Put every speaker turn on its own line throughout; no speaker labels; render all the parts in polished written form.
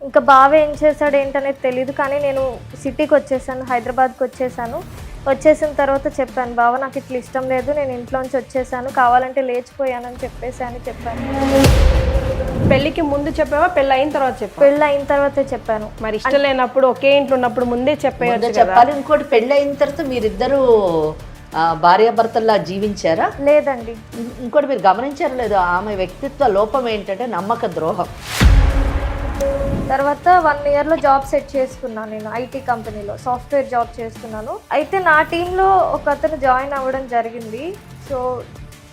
ఇంకా బావ ఏం చేశాడు ఏంటనేది తెలియదు, కానీ నేను సిటీకి వచ్చేసాను, హైదరాబాద్కి వచ్చేసాను. వచ్చేసిన తర్వాత చెప్పాను, బావ నాకు ఇట్లా ఇష్టం లేదు, నేను ఇంట్లోంచి వచ్చేసాను, కావాలంటే లేచిపోయానని చెప్పాను.
పెళ్లికి ముందు చెప్పావా, పెళ్ళి అయిన తర్వాత చెప్పావా?
పెళ్ళి అయిన తర్వాతే చెప్పాను.
మరి ఇష్టం లేనప్పుడు ఒకే ఇంట్లో ఉన్నప్పుడు ముందే చెప్పేయచ్చు కదా.
చెప్పాలి. ఇంకోటి, పెళ్ళి అయిన తర్వాత మీరిద్దరూ భార్యాభర్తల్లా జీవించారా?
లేదండి.
ఇంకోటి మీరు గమనించారో లేదో, ఆమె వ్యక్తిత్వ లోపం ఏంటంటే నమ్మక ద్రోహం.
తర్వాత 1 ఇయర్లో జాబ్ సెట్ చేసుకున్నాను. నేను ఐటీ కంపెనీలో సాఫ్ట్వేర్ జాబ్ చేస్తున్నాను. అయితే నా టీంలో ఒక అతను జాయిన్ అవ్వడం జరిగింది. సో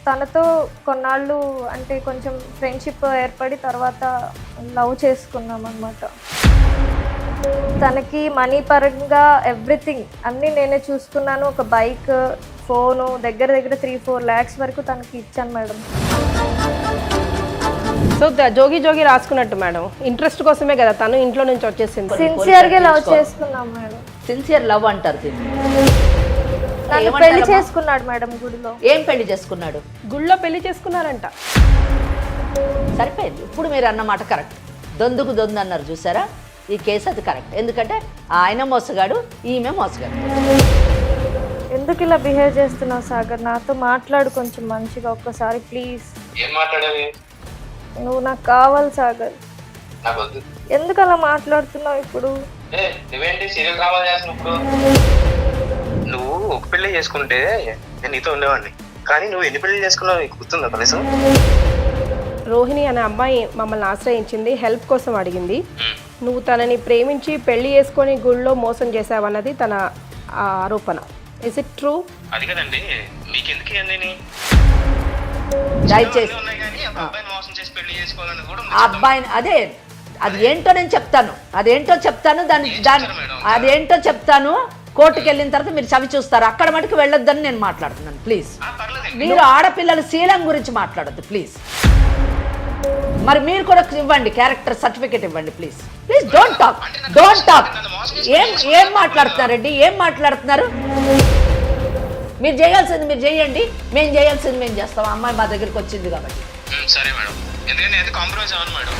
తనతో కొన్నాళ్ళు అంటే కొంచెం ఫ్రెండ్షిప్ ఏర్పడి తర్వాత లవ్ చేసుకున్నాం అన్నమాట. తనకి మనీ పరంగా ఎవ్రీథింగ్ అన్నీ నేనే చూసుకున్నాను. ఒక బైక్, ఫోను, దగ్గర 3-4 lakhs వరకు తనకి ఇచ్చాను మేడం.
సో జోగి జోగి రాసుకున్నట్టు మేడం, ఇంట్రెస్ట్ కోసమే కదా తను ఇంట్లో నుంచి వచ్చేసింది.
సిన్సియర్గా లవ్ చేసుకున్నాం మేడం.
సిన్సియర్ లవ్ అంటారు దీన్ని.
తను పెళ్లి చేసుకున్నాడు మేడం గుడిలో.
ఏం పెళ్లి చేసుకున్నాడు?
గుళ్ళో పెళ్లి చేసుకున్నారంట.
సరిపోయింది. ఇప్పుడు మీరు అన్నమాట కరెక్ట్. దొందుకు దొందు అన్నారు చూసారా, ఈ కేసు అది కరెక్ట్. ఎందుకంటే ఆయన మోసగాడు, ఈమె మోసగాడు.
ఎందుకు ఇలా బిహేవ్ చేస్తున్నావు సాగర్? నాతో మాట్లాడు కొంచెం మంచిగా ఒక్కసారి ప్లీజ్.
ఏం మాట్లాడేది?
నువ్వు నాకు కావాలి సాగర్.
నాకు వద్దు.
ఎందుకు అలా మాట్లాడుతున్నావు ఇప్పుడు?
నువ్వేంటి సీరియల్ డ్రామా చేస్తున్నప్పుడు? నువ్వు ఒక పెళ్లి చేసుకుంటే నేను నీతో ఉండేవాడిని, కానీ నువ్వు ఎన్ని పెళ్లి చేసుకున్నావు నీకు గుర్తుందా కనీసం?
రోహిణి అనే అమ్మాయి మమ్మల్ని ఆశ్రయించింది, హెల్ప్ కోసం అడిగింది. నువ్వు తనని ప్రేమించి పెళ్లి చేసుకొని గుళ్ళో మోసం చేసావన్నది తన ఆరోపణ. Is it true?
అది కదండి, మీకెందుకు ఇవన్నీ?
దయచేసి
ఉన్నాయి కానీ ఒక అబ్బాయిని మోసం చేసి పెళ్లి చేసుకోవాలని కూడా
ఆ అబ్బాయిని అది ఏంటో నేను చెప్తాను. అదేంటో చెప్తాను. కోర్టుకు వెళ్ళిన తర్వాత మీరు చవి చూస్తారు. అక్కడ మటుకు వెళ్ళొద్దని నేను మాట్లాడుతున్నాను. ప్లీజ్, మీరు ఆడపిల్లల శీలం గురించి మాట్లాడొద్దు ప్లీజ్. మరి మీరు కూడా ఇవ్వండి, క్యారెక్టర్ సర్టిఫికేట్ ఇవ్వండి ప్లీజ్. Don't talk. ఏం మాట్లాడుతున్నారండి? ఏం మాట్లాడుతున్నారు? మీరు చేయాల్సింది మీరు చేయండి, మేము చేయాల్సింది మేము చేస్తాం. అమ్మాయి మా దగ్గరికి వచ్చింది కాబట్టి.
సరే మేడం, ఎందుకంటే నేను కాంప్రమైజ్ అవ్వను మేడం.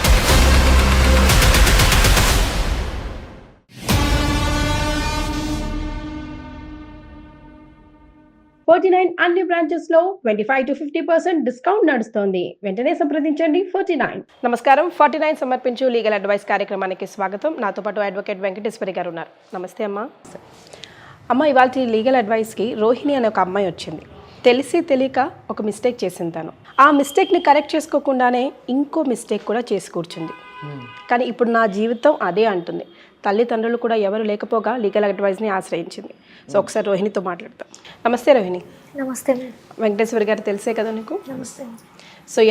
49 అన్ని బ్రాంచెస్ లో 25 to 50% డిస్కౌంట్ నడుస్తోంది. వెంటనే సంప్రదించండి 49. నమస్కారం. 49 సమర్పించు లీగల్ అడ్వైస్ కార్యక్రమానికి స్వాగతం. నాతో పాటు అడ్వకేట్ వెంకటేశ్వరి గారు ఉన్నారు. నమస్తే అమ్మా. అమ్మ, ఇవాళ లీగల్ అడ్వైస్కి రోహిణి అనే ఒక అమ్మాయి వచ్చింది. తెలిసి తెలియక ఒక మిస్టేక్ చేసింది. తను ఆ మిస్టేక్ని కరెక్ట్ చేసుకోకుండానే ఇంకో మిస్టేక్ కూడా చేసి కూర్చుంది. కానీ ఇప్పుడు నా జీవితం అదే అంటుంది. తల్లిదండ్రులు కూడా ఎవరు లేకపోగా లీగల్ అడ్వైస్ని ఆశ్రయించింది. సో ఒకసారి రోహిణితో మాట్లాడతాం. నమస్తే రోహిణి.
నమస్తే.
వెంకటేశ్వరి గారు తెలిసే కదా నీకు?
నమస్తే.
సో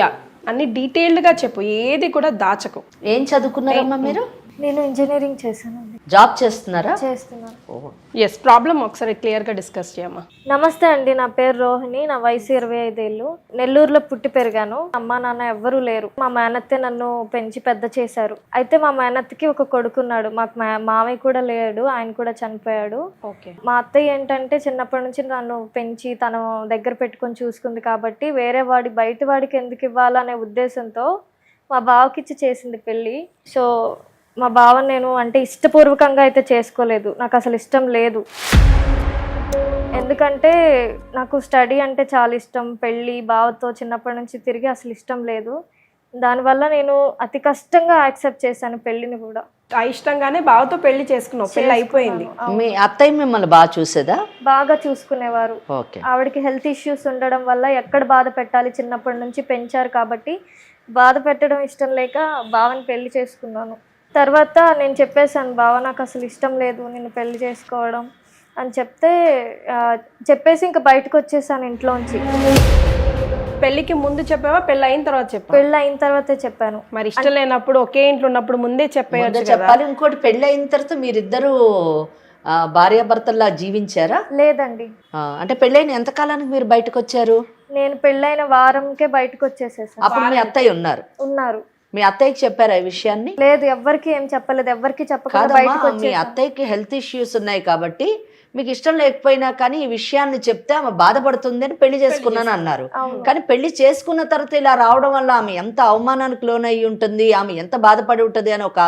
అన్ని డీటెయిల్డ్గా చెప్పు, ఏది కూడా దాచకు.
ఏం చదువుకున్నారమ్మా మీరు?
నేను ఇంజనీరింగ్ చేశానండి.
జాబ్ చేస్తున్నారా?
చేస్తున్నాను.
ఎస్, ప్రాబ్లం ఒకసారి క్లియర్గా డిస్కస్ చేయమ్మా.
నమస్తే అండి, నా పేరు రోహిణి, నా వయసు 25 ఏళ్ళు. నెల్లూరులో పుట్టి పెరిగాను. అమ్మా నాన్న ఎవ్వరూ లేరు. మా మేనత్తే నన్ను పెంచి పెద్ద చేశారు. అయితే మా మేనత్తకి ఒక కొడుకున్నాడు. మాకు మామయ్య కూడా లేడు, ఆయన కూడా చనిపోయాడు.
ఓకే.
మా అత్తయ్య ఏంటంటే చిన్నప్పటి నుంచి నన్ను పెంచి తన దగ్గర పెట్టుకొని చూసుకుంది కాబట్టి వేరే బయట వాడికి ఎందుకు ఇవ్వాలనే ఉద్దేశంతో మా బావకిచ్చి చేసింది పెళ్ళి. సో మా బావని నేను అంటే ఇష్టపూర్వకంగా అయితే చేసుకోలేదు, నాకు అసలు ఇష్టం లేదు. ఎందుకంటే నాకు స్టడీ అంటే చాలా ఇష్టం. పెళ్ళి బావతో చిన్నప్పటి నుంచి తిరిగి అసలు ఇష్టం లేదు. దానివల్ల నేను అతి కష్టంగా యాక్సెప్ట్ చేశాను పెళ్ళిని కూడా.
ఇష్టంగానే బావతో పెళ్లి చేసుకున్నావు, పెళ్ళి అయిపోయింది.
మీ అత్తయ్య మిమ్మల్ని బాగా చూసేదా?
బాగా చూసుకునేవారు. ఆవిడకి హెల్త్ ఇష్యూస్ ఉండడం వల్ల ఎక్కడ బాధ పెట్టాలి, చిన్నప్పటి నుంచి పెంచారు కాబట్టి బాధ పెట్టడం ఇష్టం లేక బావని పెళ్లి చేసుకున్నాను. తర్వాత నేను చెప్పేశాను, బావ నాకు అసలు ఇష్టం లేదు నేను పెళ్లి చేసుకోవడం అని చెప్పేసి ఇంకా బయటకు వచ్చేసాను ఇంట్లోంచి.
పెళ్లికి ముందు చెప్పావా, పెళ్ళి అయిన తర్వాత చెప్పావా?
పెళ్ళి అయిన తర్వాతే చెప్పాను.
మరి ఇష్టం లేనప్పుడు ఒకే ఇంట్లో ఉన్నప్పుడు ముందే చెప్పేయచ్చు
చెప్పాలి. ఇంకోటి, పెళ్లి అయిన తర్వాత మీరిద్దరు భార్యాభర్తల్లా జీవించారా?
లేదండి.
అంటే పెళ్ళైన ఎంత కాలానికి మీరు బయటకు వచ్చారు?
నేను పెళ్ళైన వారంకే బయటకు వచ్చేసేసాను.
అప్పుడు మీ అత్తయ్య ఉన్నారు. మీ అత్తయ్యకి చెప్పారా ఈ విషయాన్ని?
లేదు, ఎవ్వరికి ఏం చెప్పలేదు. ఎవ్వరికి చెప్పకుండా బయటకు
మీ అత్తయ్యకి హెల్త్ ఇష్యూస్ ఉన్నాయి కాబట్టి మీకు ఇష్టం లేకపోయినా కానీ ఈ విషయాన్ని చెప్తే ఆమె బాధపడుతుంది అని పెళ్లి చేసుకున్నాను అన్నారు. కానీ పెళ్లి చేసుకున్న తర్వాత ఇలా రావడం వల్ల ఆమె ఎంత అవమానానికి లోనయ్యి ఉంటుంది, ఆమె ఎంత బాధపడి ఉంటుంది అని ఒక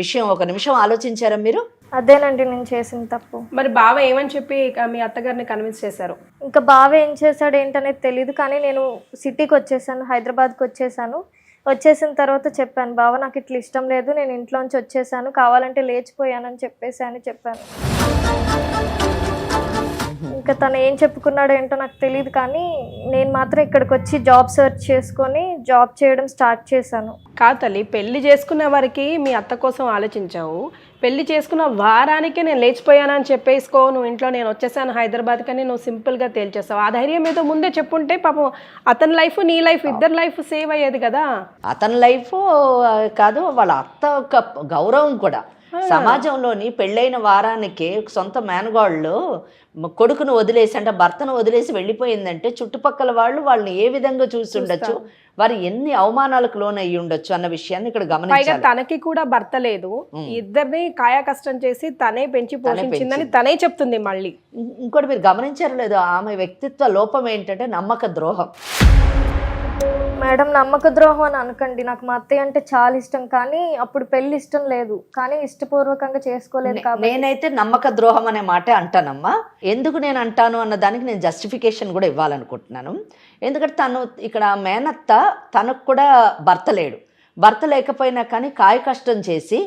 విషయం ఒక నిమిషం ఆలోచించారా మీరు?
అదేనండి నేను చేసిన తప్పు.
మరి బావ ఏమని చెప్పి మీ అత్తగారిని కన్విన్స్ చేశారు?
ఇంకా బావ ఏం చేశాడు ఏంటనేది తెలియదు, కానీ నేను సిటీకి వచ్చేసాను, హైదరాబాద్కి వచ్చేసాను. వచ్చేసిన తర్వాత చెప్పాను, బావ నాకు ఇట్లా ఇష్టం లేదు, నేను ఇంట్లోంచి వచ్చేసాను, కావాలంటే లేచిపోయానని చెప్పాను. ఇంకా తను ఏం చెప్పుకున్నాడో ఏంటో నాకు తెలియదు, కానీ నేను మాత్రం ఇక్కడికి వచ్చి జాబ్ సెర్చ్ చేసుకొని జాబ్ చేయడం స్టార్ట్ చేశాను.
కాదు తల్లి, పెళ్లి చేసుకునే వారికి మీ అత్త కోసం ఆలోచించావు, పెళ్లి చేసుకున్న వారానికే నేను లేచిపోయానని చెప్పేసుకో, నువ్వు ఇంట్లో నేను వచ్చేసాను హైదరాబాద్ కానీ నువ్వు సింపుల్గా తేల్చేస్తావు. ఆ ధైర్యం ఏదో ముందే చెప్పుంటే పాపం అతని లైఫ్ నీ లైఫ్ ఇద్దరు లైఫ్ సేవ్ అయ్యేది కదా.
అతని లైఫ్ కాదు, వాళ్ళ అత్త ఒక గౌరవం కూడా. సమాజంలోని పెళ్ళైన వారానికే సొంత మేనగాళ్ళు కొడుకును వదిలేసి అంటే భర్తను వదిలేసి వెళ్ళిపోయిందంటే చుట్టుపక్కల వాళ్ళు వాళ్ళని ఏ విధంగా చూసి ఉండొచ్చు, వారు ఎన్ని అవమానాలకు లోనయ్యి ఉండొచ్చు అన్న విషయాన్ని ఇక్కడ గమనించాలి.
తనకి కూడా భర్త లేదు, ఇద్దరిని కాయా కష్టం చేసి తనే పెంచి పోషించిందని తనే చెప్తుంది. మళ్ళీ
ఇంకోటి మీరు గమనించారు లేదు, ఆమె వ్యక్తిత్వ లోపం ఏంటంటే నమ్మక ద్రోహం.
మేడం నమ్మక ద్రోహం అని అనకండి, నాకు మా అత్తయ్య అంటే చాలా ఇష్టం, కానీ అప్పుడు పెళ్లి ఇష్టం లేదు, కానీ ఇష్టపూర్వకంగా చేసుకోలేదు కాబట్టి.
నేనైతే నమ్మక ద్రోహం అనే మాటే అంటానమ్మా. ఎందుకు నేను అంటాను అన్న దానికి నేను జస్టిఫికేషన్ కూడా ఇవ్వాలనుకుంటున్నాను. ఎందుకంటే తను ఇక్కడ మేనత్త, తనకు కూడా భర్త లేడు, భర్త లేకపోయినా కానీ కాయ కష్టం చేసి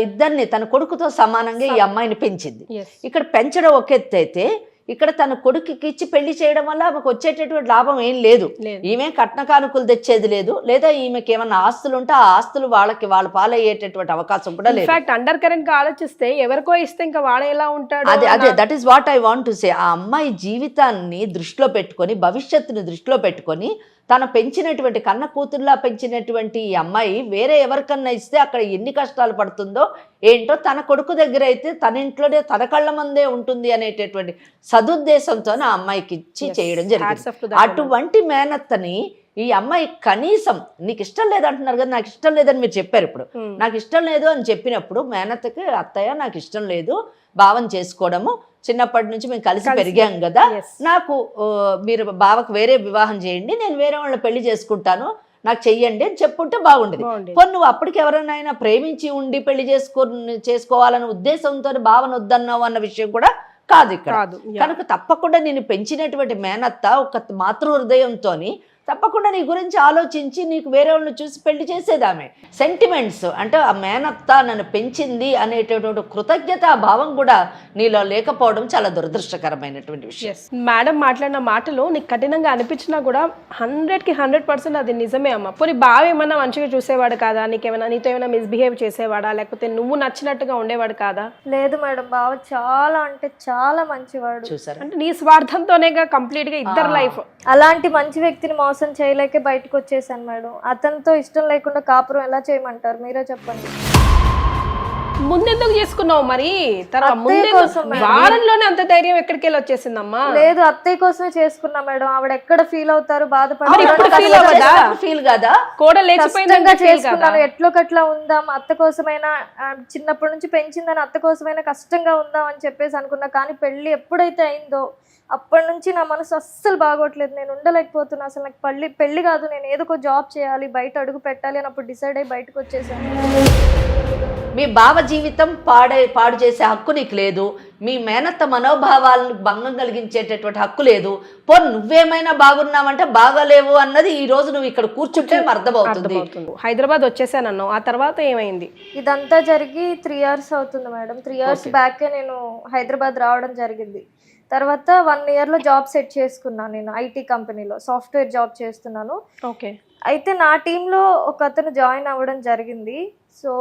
ఇద్దరిని తన కొడుకుతో సమానంగా ఈ అమ్మాయిని పెంచింది. ఇక్కడ పెంచడం ఒక ఎత్తు అయితే ఇక్కడ తన కొడుకుకి ఇచ్చి పెళ్లి చేయడం వల్ల ఆమెకు వచ్చేటటువంటి లాభం ఏం లేదు. ఈమె కట్న కానుకలు తెచ్చేది లేదు, లేదా ఈమెకి ఏమన్నా ఆస్తులు ఉంటే ఆ ఆస్తులు వాళ్ళకి వాళ్ళ పాలయ్యేటటువంటి అవకాశం కూడా లేదు.
ఇన్ఫాక్ట్ అండర్ కరెంట్ గా ఆలోచిస్తే ఎవరికో ఇస్తే ఇంకా వాడు ఎలా ఉంటాడు.
అదే that is what I want to say. ఆ అమ్మాయి జీవితాన్ని దృష్టిలో పెట్టుకొని, భవిష్యత్తుని దృష్టిలో పెట్టుకొని, తను పెంచినటువంటి కన్న కూతుర్లా పెంచినటువంటి ఈ అమ్మాయి వేరే ఎవరికన్నా ఇస్తే అక్కడ ఎన్ని కష్టాలు పడుతుందో ఏంటో, తన కొడుకు దగ్గర అయితే తన ఇంట్లోనే తన కళ్ళ ముందే ఉంటుంది అనేటటువంటి సదుద్దేశంతో ఆ అమ్మాయికి ఇచ్చి చేయడం జరిగింది. అటువంటి మేనత్తని ఈ అమ్మాయి కనీసం నీకు ఇష్టం లేదంటున్నారు కదా, నాకు ఇష్టం లేదని మీరు చెప్పారు. ఇప్పుడు నాకు ఇష్టం లేదు అని చెప్పినప్పుడు మేనత్తకి అత్తయ్య నాకు ఇష్టం లేదు భావం చేసుకోవడము, చిన్నప్పటి నుంచి మేము కలిసి పెరిగాం కదా, నాకు మీరు బావకు వేరే వివాహం చేయండి, నేను వేరే వాళ్ళని పెళ్లి చేసుకుంటాను, నాకు చెయ్యండి అని చెప్పుంటే బాగుండేది. పోనీ నువ్వు అప్పటికి ఎవరైనా ప్రేమించి ఉండి పెళ్లి చేసుకోవాలనే ఉద్దేశంతో భావన వద్దన్నావు అన్న విషయం కూడా కాదు ఇక్కడ. కనుక తప్పకుండా నేను పెంచినటువంటి మేనత్త ఒక మాతృ హృదయంతో తప్పకుండా నీ గురించి ఆలోచించి నీకు వేరే వాళ్ళని చూసి పెళ్లి చేసేదామె. సెంటిమెంట్స్ అంటే ఆ మేనత్త నన్ను పెంచింది అనేటటువంటి కృతజ్ఞత భావం కూడా నీలో లేకపోవడం చాలా దురదృష్టకరమైనటువంటి విషయం.
మేడం మాట్లాడిన మాటలు నీకు కఠినంగా అనిపించినా కూడా 100కి 100% అది నిజమే అమ్మ. పోనీ బావ ఏమన్నా మంచిగా చూసేవాడు కాదా, నీతో ఏమైనా మిస్బిహేవ్ చేసేవాడా, లేకపోతే నువ్వు నచ్చినట్టుగా ఉండేవాడు కాదా?
లేదు మేడం, బావ చాలా అంటే చాలా మంచివాడు.
చూసారు
అంటే నీ స్వార్థంతోనే కంప్లీట్ గా ఇద్దరు లైఫ్.
అలాంటి మంచి వ్యక్తిని మోసం చేయలేకే బయటకు వచ్చేసాను మేడం. అతనితో ఇష్టం లేకుండా కాపురం ఎలా చేయమంటారు మీరే చెప్పండి.
ముందెందుకు చేసుకున్నావు మరి? వారంలోనే అంత ధైర్యం ఎక్కడికి వెళ్ళి వచ్చేసిందమ్మా?
లేదు, అత్తయ్య కోసమే చేసుకున్నా మేడం. ఆవిడ ఎక్కడ ఫీల్ అవుతారు, బాధపడారు, చేసుకున్నాను. ఎట్లోకట్లా ఉందాం, అత్త కోసమైనా, చిన్నప్పటి నుంచి పెంచిందని అత్త కోసమైనా కష్టంగా ఉందాం అని చెప్పేసి అనుకున్నా. కానీ పెళ్లి ఎప్పుడైతే అయిందో అప్పటి నుంచి నా మనసు అస్సలు బాగోట్లేదు, నేను ఉండలేకపోతున్నా. అసలు నాకు పెళ్లి కాదు, నేను ఏదో ఒక జాబ్ చేయాలి, బయట అడుగు పెట్టాలి అని అప్పుడు డిసైడ్ అయ్యి బయటకు వచ్చేసాను.
మీ బావ జీవితం పాడు చేసే హక్కు నీకు లేదు, మీ మేనత్త మనోభావాలను భంగం కలిగించేటటువంటి హక్కు లేదు. నువ్వేమైనా బాగున్నావంటే బాగాలేవు అన్నది ఈ రోజు నువ్వు ఇక్కడ కూర్చుంటే అర్థమవుతుంది.
హైదరాబాద్ వచ్చేసానన్నావు, ఆ తర్వాత ఏమైంది?
ఇదంతా జరిగి 3 years అవుతుంది మేడం. 3 years బ్యాకే నేను హైదరాబాద్ రావడం జరిగింది. తర్వాత 1 yearలో జాబ్ సెట్ చేసుకున్నాను. నేను ఐటీ కంపెనీలో సాఫ్ట్వేర్ జాబ్ చేస్తున్నాను.
ఓకే.
అయితే నా టీంలో ఒక అతను జాయిన్ అవ్వడం జరిగింది. సో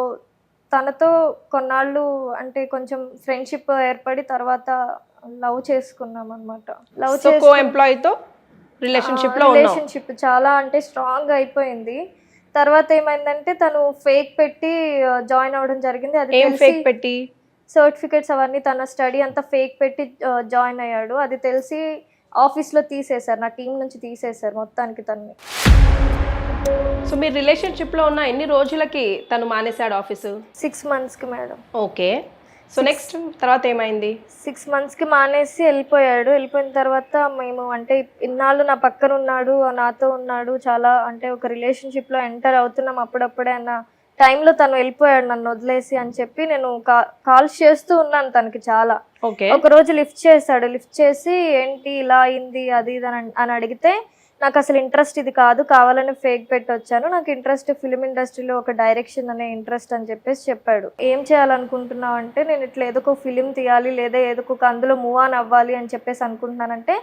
తనతో కొన్నాళ్ళు అంటే కొంచెం ఫ్రెండ్షిప్ ఏర్పడి తర్వాత లవ్ చేసుకున్నాం అనమాట. రిలేషన్షిప్ చాలా అంటే స్ట్రాంగ్ అయిపోయింది. తర్వాత ఏమైందంటే తను ఫేక్ పెట్టి జాయిన్ అవ్వడం జరిగింది. అది
ఫేక్ పెట్టి
సర్టిఫికేట్స్ అవన్నీ తన స్టడీ అంతా ఫేక్ పెట్టి జాయిన్ అయ్యాడు. అది తెలిసి ఆఫీస్లో తీసేశారు, నా టీం నుంచి తీసేశారు మొత్తానికి తనని.
సో మీరు రిలేషన్షిప్లో ఉన్న ఎన్ని రోజులకి తను మానేశాడు ఆఫీసు?
6 monthsకి మేడం.
ఓకే. సో నెక్స్ట్ తర్వాత ఏమైంది?
6 monthsకి మానేసి వెళ్ళిపోయాడు. వెళ్ళిపోయిన తర్వాత మేము అంటే ఇన్నాళ్ళు నా పక్కన ఉన్నాడు, నాతో ఉన్నాడు, చాలా అంటే ఒక రిలేషన్షిప్లో ఎంటర్ అవుతున్నాం అప్పుడప్పుడే అన్న టైంలో తను వెళ్ళిపోయాడు నన్ను వదిలేసి అని చెప్పి నేను కాల్స్ చేస్తూ ఉన్నాను తనకి చాలా.
ఓకే.
ఒక రోజు లిఫ్ట్ చేశాడు. లిఫ్ట్ చేసి ఏంటి ఇలా అయింది అది ఇది అని అడిగితే నాకు అసలు ఇంట్రెస్ట్ ఇది కాదు, కావాలని ఫేక్ పెట్టి వచ్చాను, నాకు ఇంట్రెస్ట్ ఫిలిం ఇండస్ట్రీలో ఒక డైరెక్షన్ అనే ఇంట్రెస్ట్ అని చెప్పేసి చెప్పాడు. ఏం చేయాలనుకుంటున్నావు అంటే నేను ఇట్లా ఏదో ఒక ఫిలిం తీయాలి లేదా ఏదో ఒక అందులో మూవ్ ఆన్ అవ్వాలి అని చెప్పేసి అనుకుంటున్నానంటే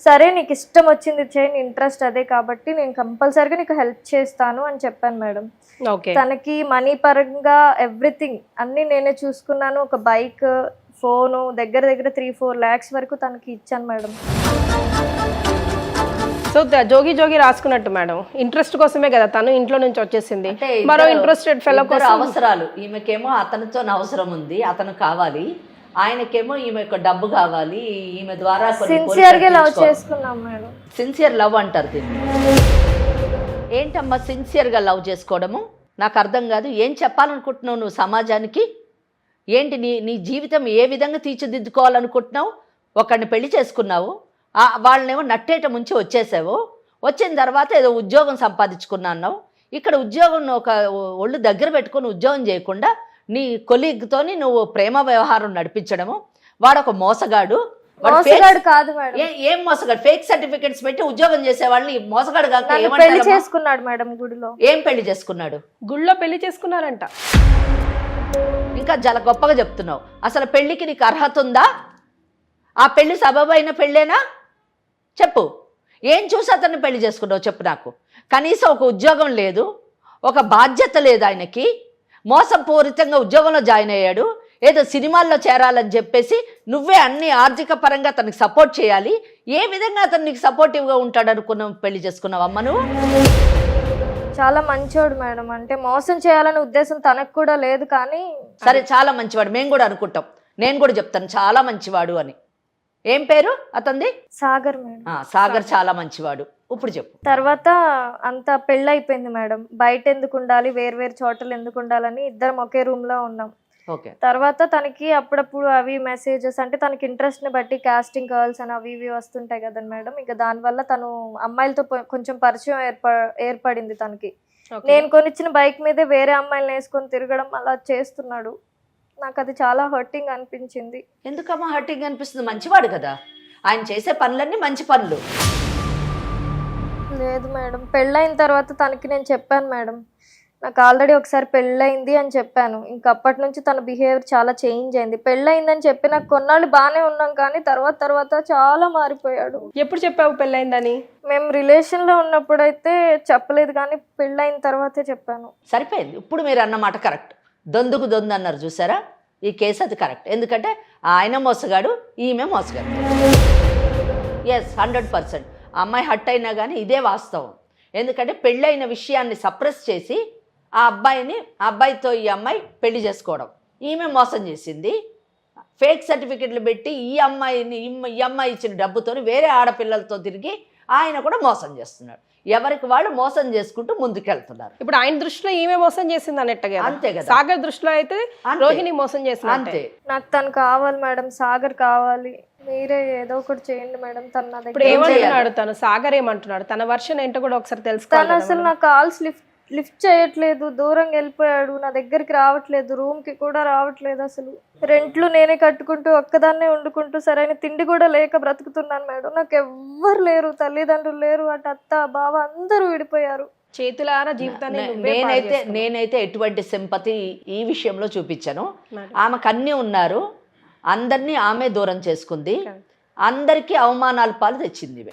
సరే నీకు ఇష్టం వచ్చింది చేయి, నీ ఇంట్రెస్ట్ అదే కాబట్టి నేను కంపల్సరీగా నీకు హెల్ప్ చేస్తాను అని చెప్పాను మేడం.
ఓకే.
తనకి మనీ పరంగా ఎవ్రీథింగ్ అన్నీ నేనే చూసుకున్నాను. ఒక బైక్, ఫోను దగ్గర 3-4 lakhs వరకు తనకి ఇచ్చాను మేడం.
సో జోగి జోగి రాసుకున్నట్టు మేడం, ఇంట్రెస్ట్ కోసమే కదా తను ఇంట్లో నుంచి వచ్చేసింది. మరో ఇంట్రెస్టెడ్ ఫెలో కోసం
అవసరాలు, ఈమెకేమో అతనితో అవసరం ఉంది, అతను కావాలి, ఆయనకేమో ఈమె డబ్బు కావాలి, ఈమె ద్వారా
సిన్సియర్గా లవ్ చేసుకున్నాం మేడం.
సిన్సియర్ లవ్ అంటారు దీన్ని. ఏంటమ్మా సిన్సియర్గా లవ్ చేసుకోవడము? నాకు అర్థం కాదు. ఏం చెప్పాలనుకుంటున్నావు నువ్వు సమాజానికి? ఏంటి నీ జీవితం ఏ విధంగా తీర్చిదిద్దుకోవాలనుకుంటున్నావు? ఒకడిని పెళ్లి చేసుకున్నావు, వాళ్ళనేమో నట్టేట ముంచి వచ్చేసావు, వచ్చిన తర్వాత ఏదో ఉద్యోగం సంపాదించుకున్నావు. ఇక్కడ ఉద్యోగం ఒక ఒళ్ళు దగ్గర పెట్టుకుని ఉద్యోగం చేయకుండా నీ కొలీగ్తోని నువ్వు ప్రేమ వ్యవహారం నడిపించడము. వాడు ఒక మోసగాడు.
కాదు మేడం.
ఏం మోసగాడు? ఫేక్ సర్టిఫికెట్స్ పెట్టి ఉద్యోగం చేసే వాళ్ళని మోసగాడు కాక
పెళ్లి చేసుకున్నాడు మేడం గుడిలో.
ఏం పెళ్లి చేసుకున్నాడు?
గుడిలో పెళ్లి చేసుకున్నారంట.
ఇంకా చాలా గొప్పగా చెప్తున్నావు. అసలు పెళ్లికి నీకు అర్హత ఉందా? ఆ పెళ్లి సబబైన పెళ్ళేనా? చెప్పు. ఏం చూసి అతన్ని పెళ్లి చేసుకున్నావు చెప్పు నాకు. కనీసం ఒక ఉద్యోగం లేదు, ఒక బాధ్యత లేదు ఆయనకి. మోసపూరితంగా ఉద్యోగంలో జాయిన్ అయ్యాడు. ఏదో సినిమాల్లో చేరాలని చెప్పేసి నువ్వే అన్ని ఆర్థిక పరంగా అతనికి సపోర్ట్ చేయాలి. ఏ విధంగా అతను నీకు సపోర్టివ్గా ఉంటాడు అనుకున్నావు పెళ్లి చేసుకున్నావు అమ్మ నువ్వు?
చాలా మంచోడు మేడం. అంటే మోసం చేయాలనే ఉద్దేశం తనకు కూడా లేదు. కానీ
సరే, చాలా మంచివాడు, మేము కూడా అనుకుంటాం. నేను కూడా చెప్తాను చాలా మంచివాడు అని. ఏం పేరు అతనిది?
సాగర్ మేడం.
సాగర్ చాలా మంచివాడు. ఇప్పుడు చెప్పు.
తర్వాత అంత పెళ్ళైపోయింది మేడం. బయట ఎందుకు ఉండాలి, వేరు చోటలు ఎందుకు ఉండాలని ఇద్దరం ఒకే రూమ్ లో ఉన్నాం. తర్వాత తనకి అప్పుడప్పుడు అవి మెసేజెస్ అంటే తనకి ఇంట్రెస్ట్ ని బట్టి కాస్టింగ్ కాల్స్ అని అవి ఇవి వస్తుంటాయి కదండి మేడం. ఇక దానివల్ల తను అమ్మాయిలతో కొంచెం పరిచయం ఏర్పడింది తనకి. నేను కొనిచ్చిన బైక్ మీదే వేరే అమ్మాయిలను వేసుకొని తిరగడం అలా చేస్తున్నాడు. నాకు అది చాలా హర్టింగ్ అనిపించింది.
ఎందుకమ్మా హర్టింగ్ అనిపిస్తుంది? మంచివాడు కదా, ఆయన చేసే పనులన్నీ మంచి పనులు.
లేదు మేడం, పెళ్ళైన తర్వాత తనకి నేను చెప్పాను మేడం, నాకు ఆల్రెడీ ఒకసారి పెళ్ళయింది అని చెప్పాను. ఇంక అప్పటి నుంచి తన బిహేవియర్ చాలా చేంజ్ అయింది. పెళ్ళయిందని చెప్పి నాకు కొన్నాళ్ళు బాగానే ఉన్నాం, కానీ తర్వాత చాలా మారిపోయాడు.
ఎప్పుడు చెప్పావు పెళ్ళయిందని?
మేము రిలేషన్లో ఉన్నప్పుడైతే చెప్పలేదు, కానీ పెళ్ళైన తర్వాతే చెప్పాను.
సరిపోయింది. ఇప్పుడు మీరు అన్నమాట కరెక్ట్. దొందుకు దొందు అన్నారు చూసారా, ఈ కేసు అది కరెక్ట్. ఎందుకంటే ఆయన మోసగాడు, ఈమె మోసగాడు. ఎస్, 100%. అమ్మాయి హట్ అయినా కానీ ఇదే వాస్తవం. ఎందుకంటే పెళ్ళైన విషయాన్ని సప్రెస్ చేసి ఆ అబ్బాయితో ఈ అమ్మాయి పెళ్లి చేసుకోవడం, ఈమె మోసం చేసింది. ఫేక్ సర్టిఫికెట్లు పెట్టి ఈ అమ్మాయి ఇచ్చిన డబ్బుతో వేరే ఆడపిల్లలతో తిరిగి ఆయన కూడా మోసం చేస్తున్నాడు. ఎవరికి వాళ్ళు మోసం చేసుకుంటూ ముందుకెళ్తున్నారు.
ఇప్పుడు ఆయన దృష్టిలో ఈమె మోసం చేసింది అన్నట్టుగా.
అంతే కదా.
సాగర్ దృష్టిలో అయితే రోహిణి మోసం చేసింది.
అంతే.
నాకు తను కావాలి మేడం, సాగర్ కావాలి, మీరే ఏదో ఒకటి చేయండి మేడం. తన
ఇప్పుడు ఏమంటున్నాడు తను? సాగర్ ఏమంటున్నాడు? తన వర్షన్ ఏంటో కూడా ఒకసారి తెలుసుకోవాలి.
తను అసలు నా కాల్స్ లిఫ్ట్ చేయట్లేదు, దూరంగా వెళ్ళిపోయాడు, నా దగ్గరికి రావట్లేదు, రూమ్ కి కూడా రావట్లేదు. అసలు రెంట్లు నేనే కట్టుకుంటూ ఒక్కదాన్నే వండుకుంటూ సరైన తిండి కూడా లేక బ్రతుకుతున్నాను మేడం. నాకు ఎవ్వరు లేరు, తల్లిదండ్రులు లేరు, అటు అత్త బావ అందరూ విడిపోయారు.
చేతులారా జీవితాన్ని
నేనైతే ఎటువంటి సింపతి ఈ విషయంలో చూపించాను. ఆమెకు అన్నీ ఉన్నారు, అందరినీ ఆమె దూరం చేసుకుంది, అందరికీ అవమానాల పాలు తెచ్చింది.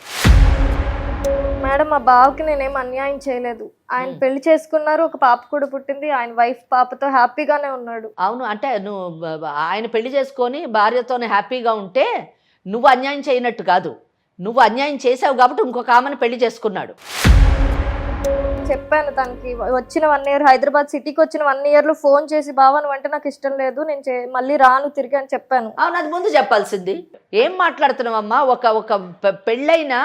మేడం మా బావకి నేనేం అన్యాయం చేయలేదు. ఆయన పెళ్లి చేసుకున్నారు, ఒక పాప కూడా పుట్టింది, ఆయన వైఫ్ పాపతో హ్యాపీగానే ఉన్నాడు.
అవును, అంటే నువ్వు ఆయన పెళ్లి చేసుకొని భార్యతోనే హ్యాపీగా ఉంటే నువ్వు అన్యాయం చేయనట్టు కాదు. నువ్వు అన్యాయం చేసావు కాబట్టి ఇంకొక ఆమెను పెళ్లి చేసుకున్నాడు.
చెప్పాను తనకి, వచ్చిన 1 year హైదరాబాద్ సిటీకి వచ్చిన 1 yearలో ఫోన్ చేసి బావా నువ్వు అంటే నాకు ఇష్టం లేదు, నేను మళ్ళీ రాను తిరిగి అని చెప్పాను.
అవును, అది ముందు చెప్పాల్సింది. ఏం మాట్లాడుతున్నావమ్మా? ఒక పెళ్ళైన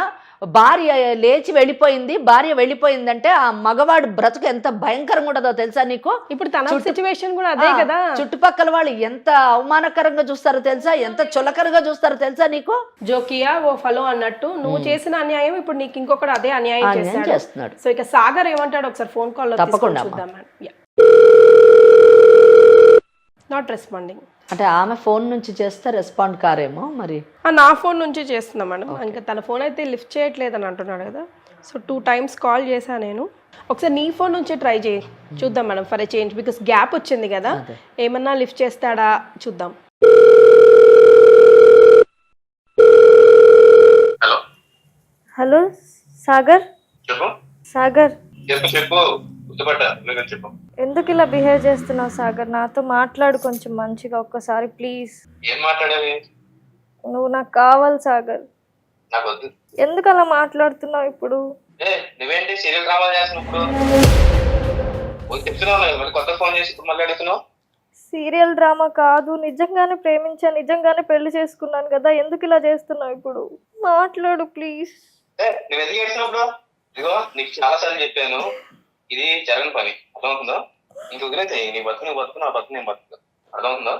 భార్య లేచి వెళ్ళిపోయింది, భార్య వెళ్ళిపోయిందంటే ఆ మగవాడు బ్రతుకు ఎంత భయంకరంగా ఉంటుందో తెలుసా నీకు?
ఇప్పుడు తన సిచ్యువేషన్ కూడా అదే కదా.
చుట్టుపక్కల వాళ్ళు ఎంత అవమానకరంగా చూస్తారో తెలుసా, ఎంత చులకరగా చూస్తారో తెలుసా నీకు?
జోకియా ఓ ఫలో అన్నట్టు నువ్వు చేసిన అన్యాయం ఇప్పుడు నీకు ఇంకొకటి అదే అన్యాయం
చేస్తున్నాడు.
సో ఇక సాగర్ ఏమంటాడు ఒకసారి ఫోన్ కాల్ లో
తప్పకుండా
చూద్దాం. నాట్ రెస్పాండింగ్
అంటే ఆమె ఫోన్ నుంచి చేస్తే రెస్పాండ్ కారేమో మరి.
నా ఫోన్ నుంచి చేస్తున్నా మేడం. ఇంకా తన ఫోన్ అయితే లిఫ్ట్ చేయట్లేదు అని అంటున్నాడు కదా. సో 2 times కాల్ చేశాను నేను. ఒకసారి నీ ఫోన్ నుంచే ట్రై చేయి చూద్దాం madam, for a change. Because gap వచ్చింది కదా, ఏమన్నా లిఫ్ట్ చేస్తాడా చూద్దాం.
Hello
hello Sagar.
చెప్పు
సాగర్
చెప్పు గుర్తుపట్టా చెప్పు.
ఎందుకు ఇలా బిహేవ్ చేస్తున్నావు సాగర్? నాతో మాట్లాడు కొంచెం మంచిగా ఒక్కసారి ప్లీజ్.
ఏం మాట్లాడేవి?
నువ్వు నాకు కావాలి సాగర్.
నాకు వద్దు.
ఎందుకు అలా మాట్లాడుతున్నావు ఇప్పుడు?
నువ్వేంటి సీరియల్ డ్రామా చేస్తున్నప్పుడు చెప్తున్నావు, కొత్త ఫోన్ చేసి ఇప్పుడు మళ్ళీ అడుగుతున్నావు.
సీరియల్ డ్రామా కాదు, నిజంగానే ప్రేమించాను, నిజంగానే పెళ్లి చేసుకున్నాను కదా, ఎందుకు ఇలా చేస్తున్నావు ఇప్పుడు? మాట్లాడు ప్లీజ్.
నువ్వు ఎందుకు చేస్తున్నప్పుడు? ఇదిగో నీకు చాలా సార్లు చెప్పాను, ఇది జరగని పని, అర్థమవుతుందా? ఇంకొకరైతే నీ బతుకు నువ్వు బతుకు, నా బతుకు నేను బతుకు, అర్థమవుతుందా?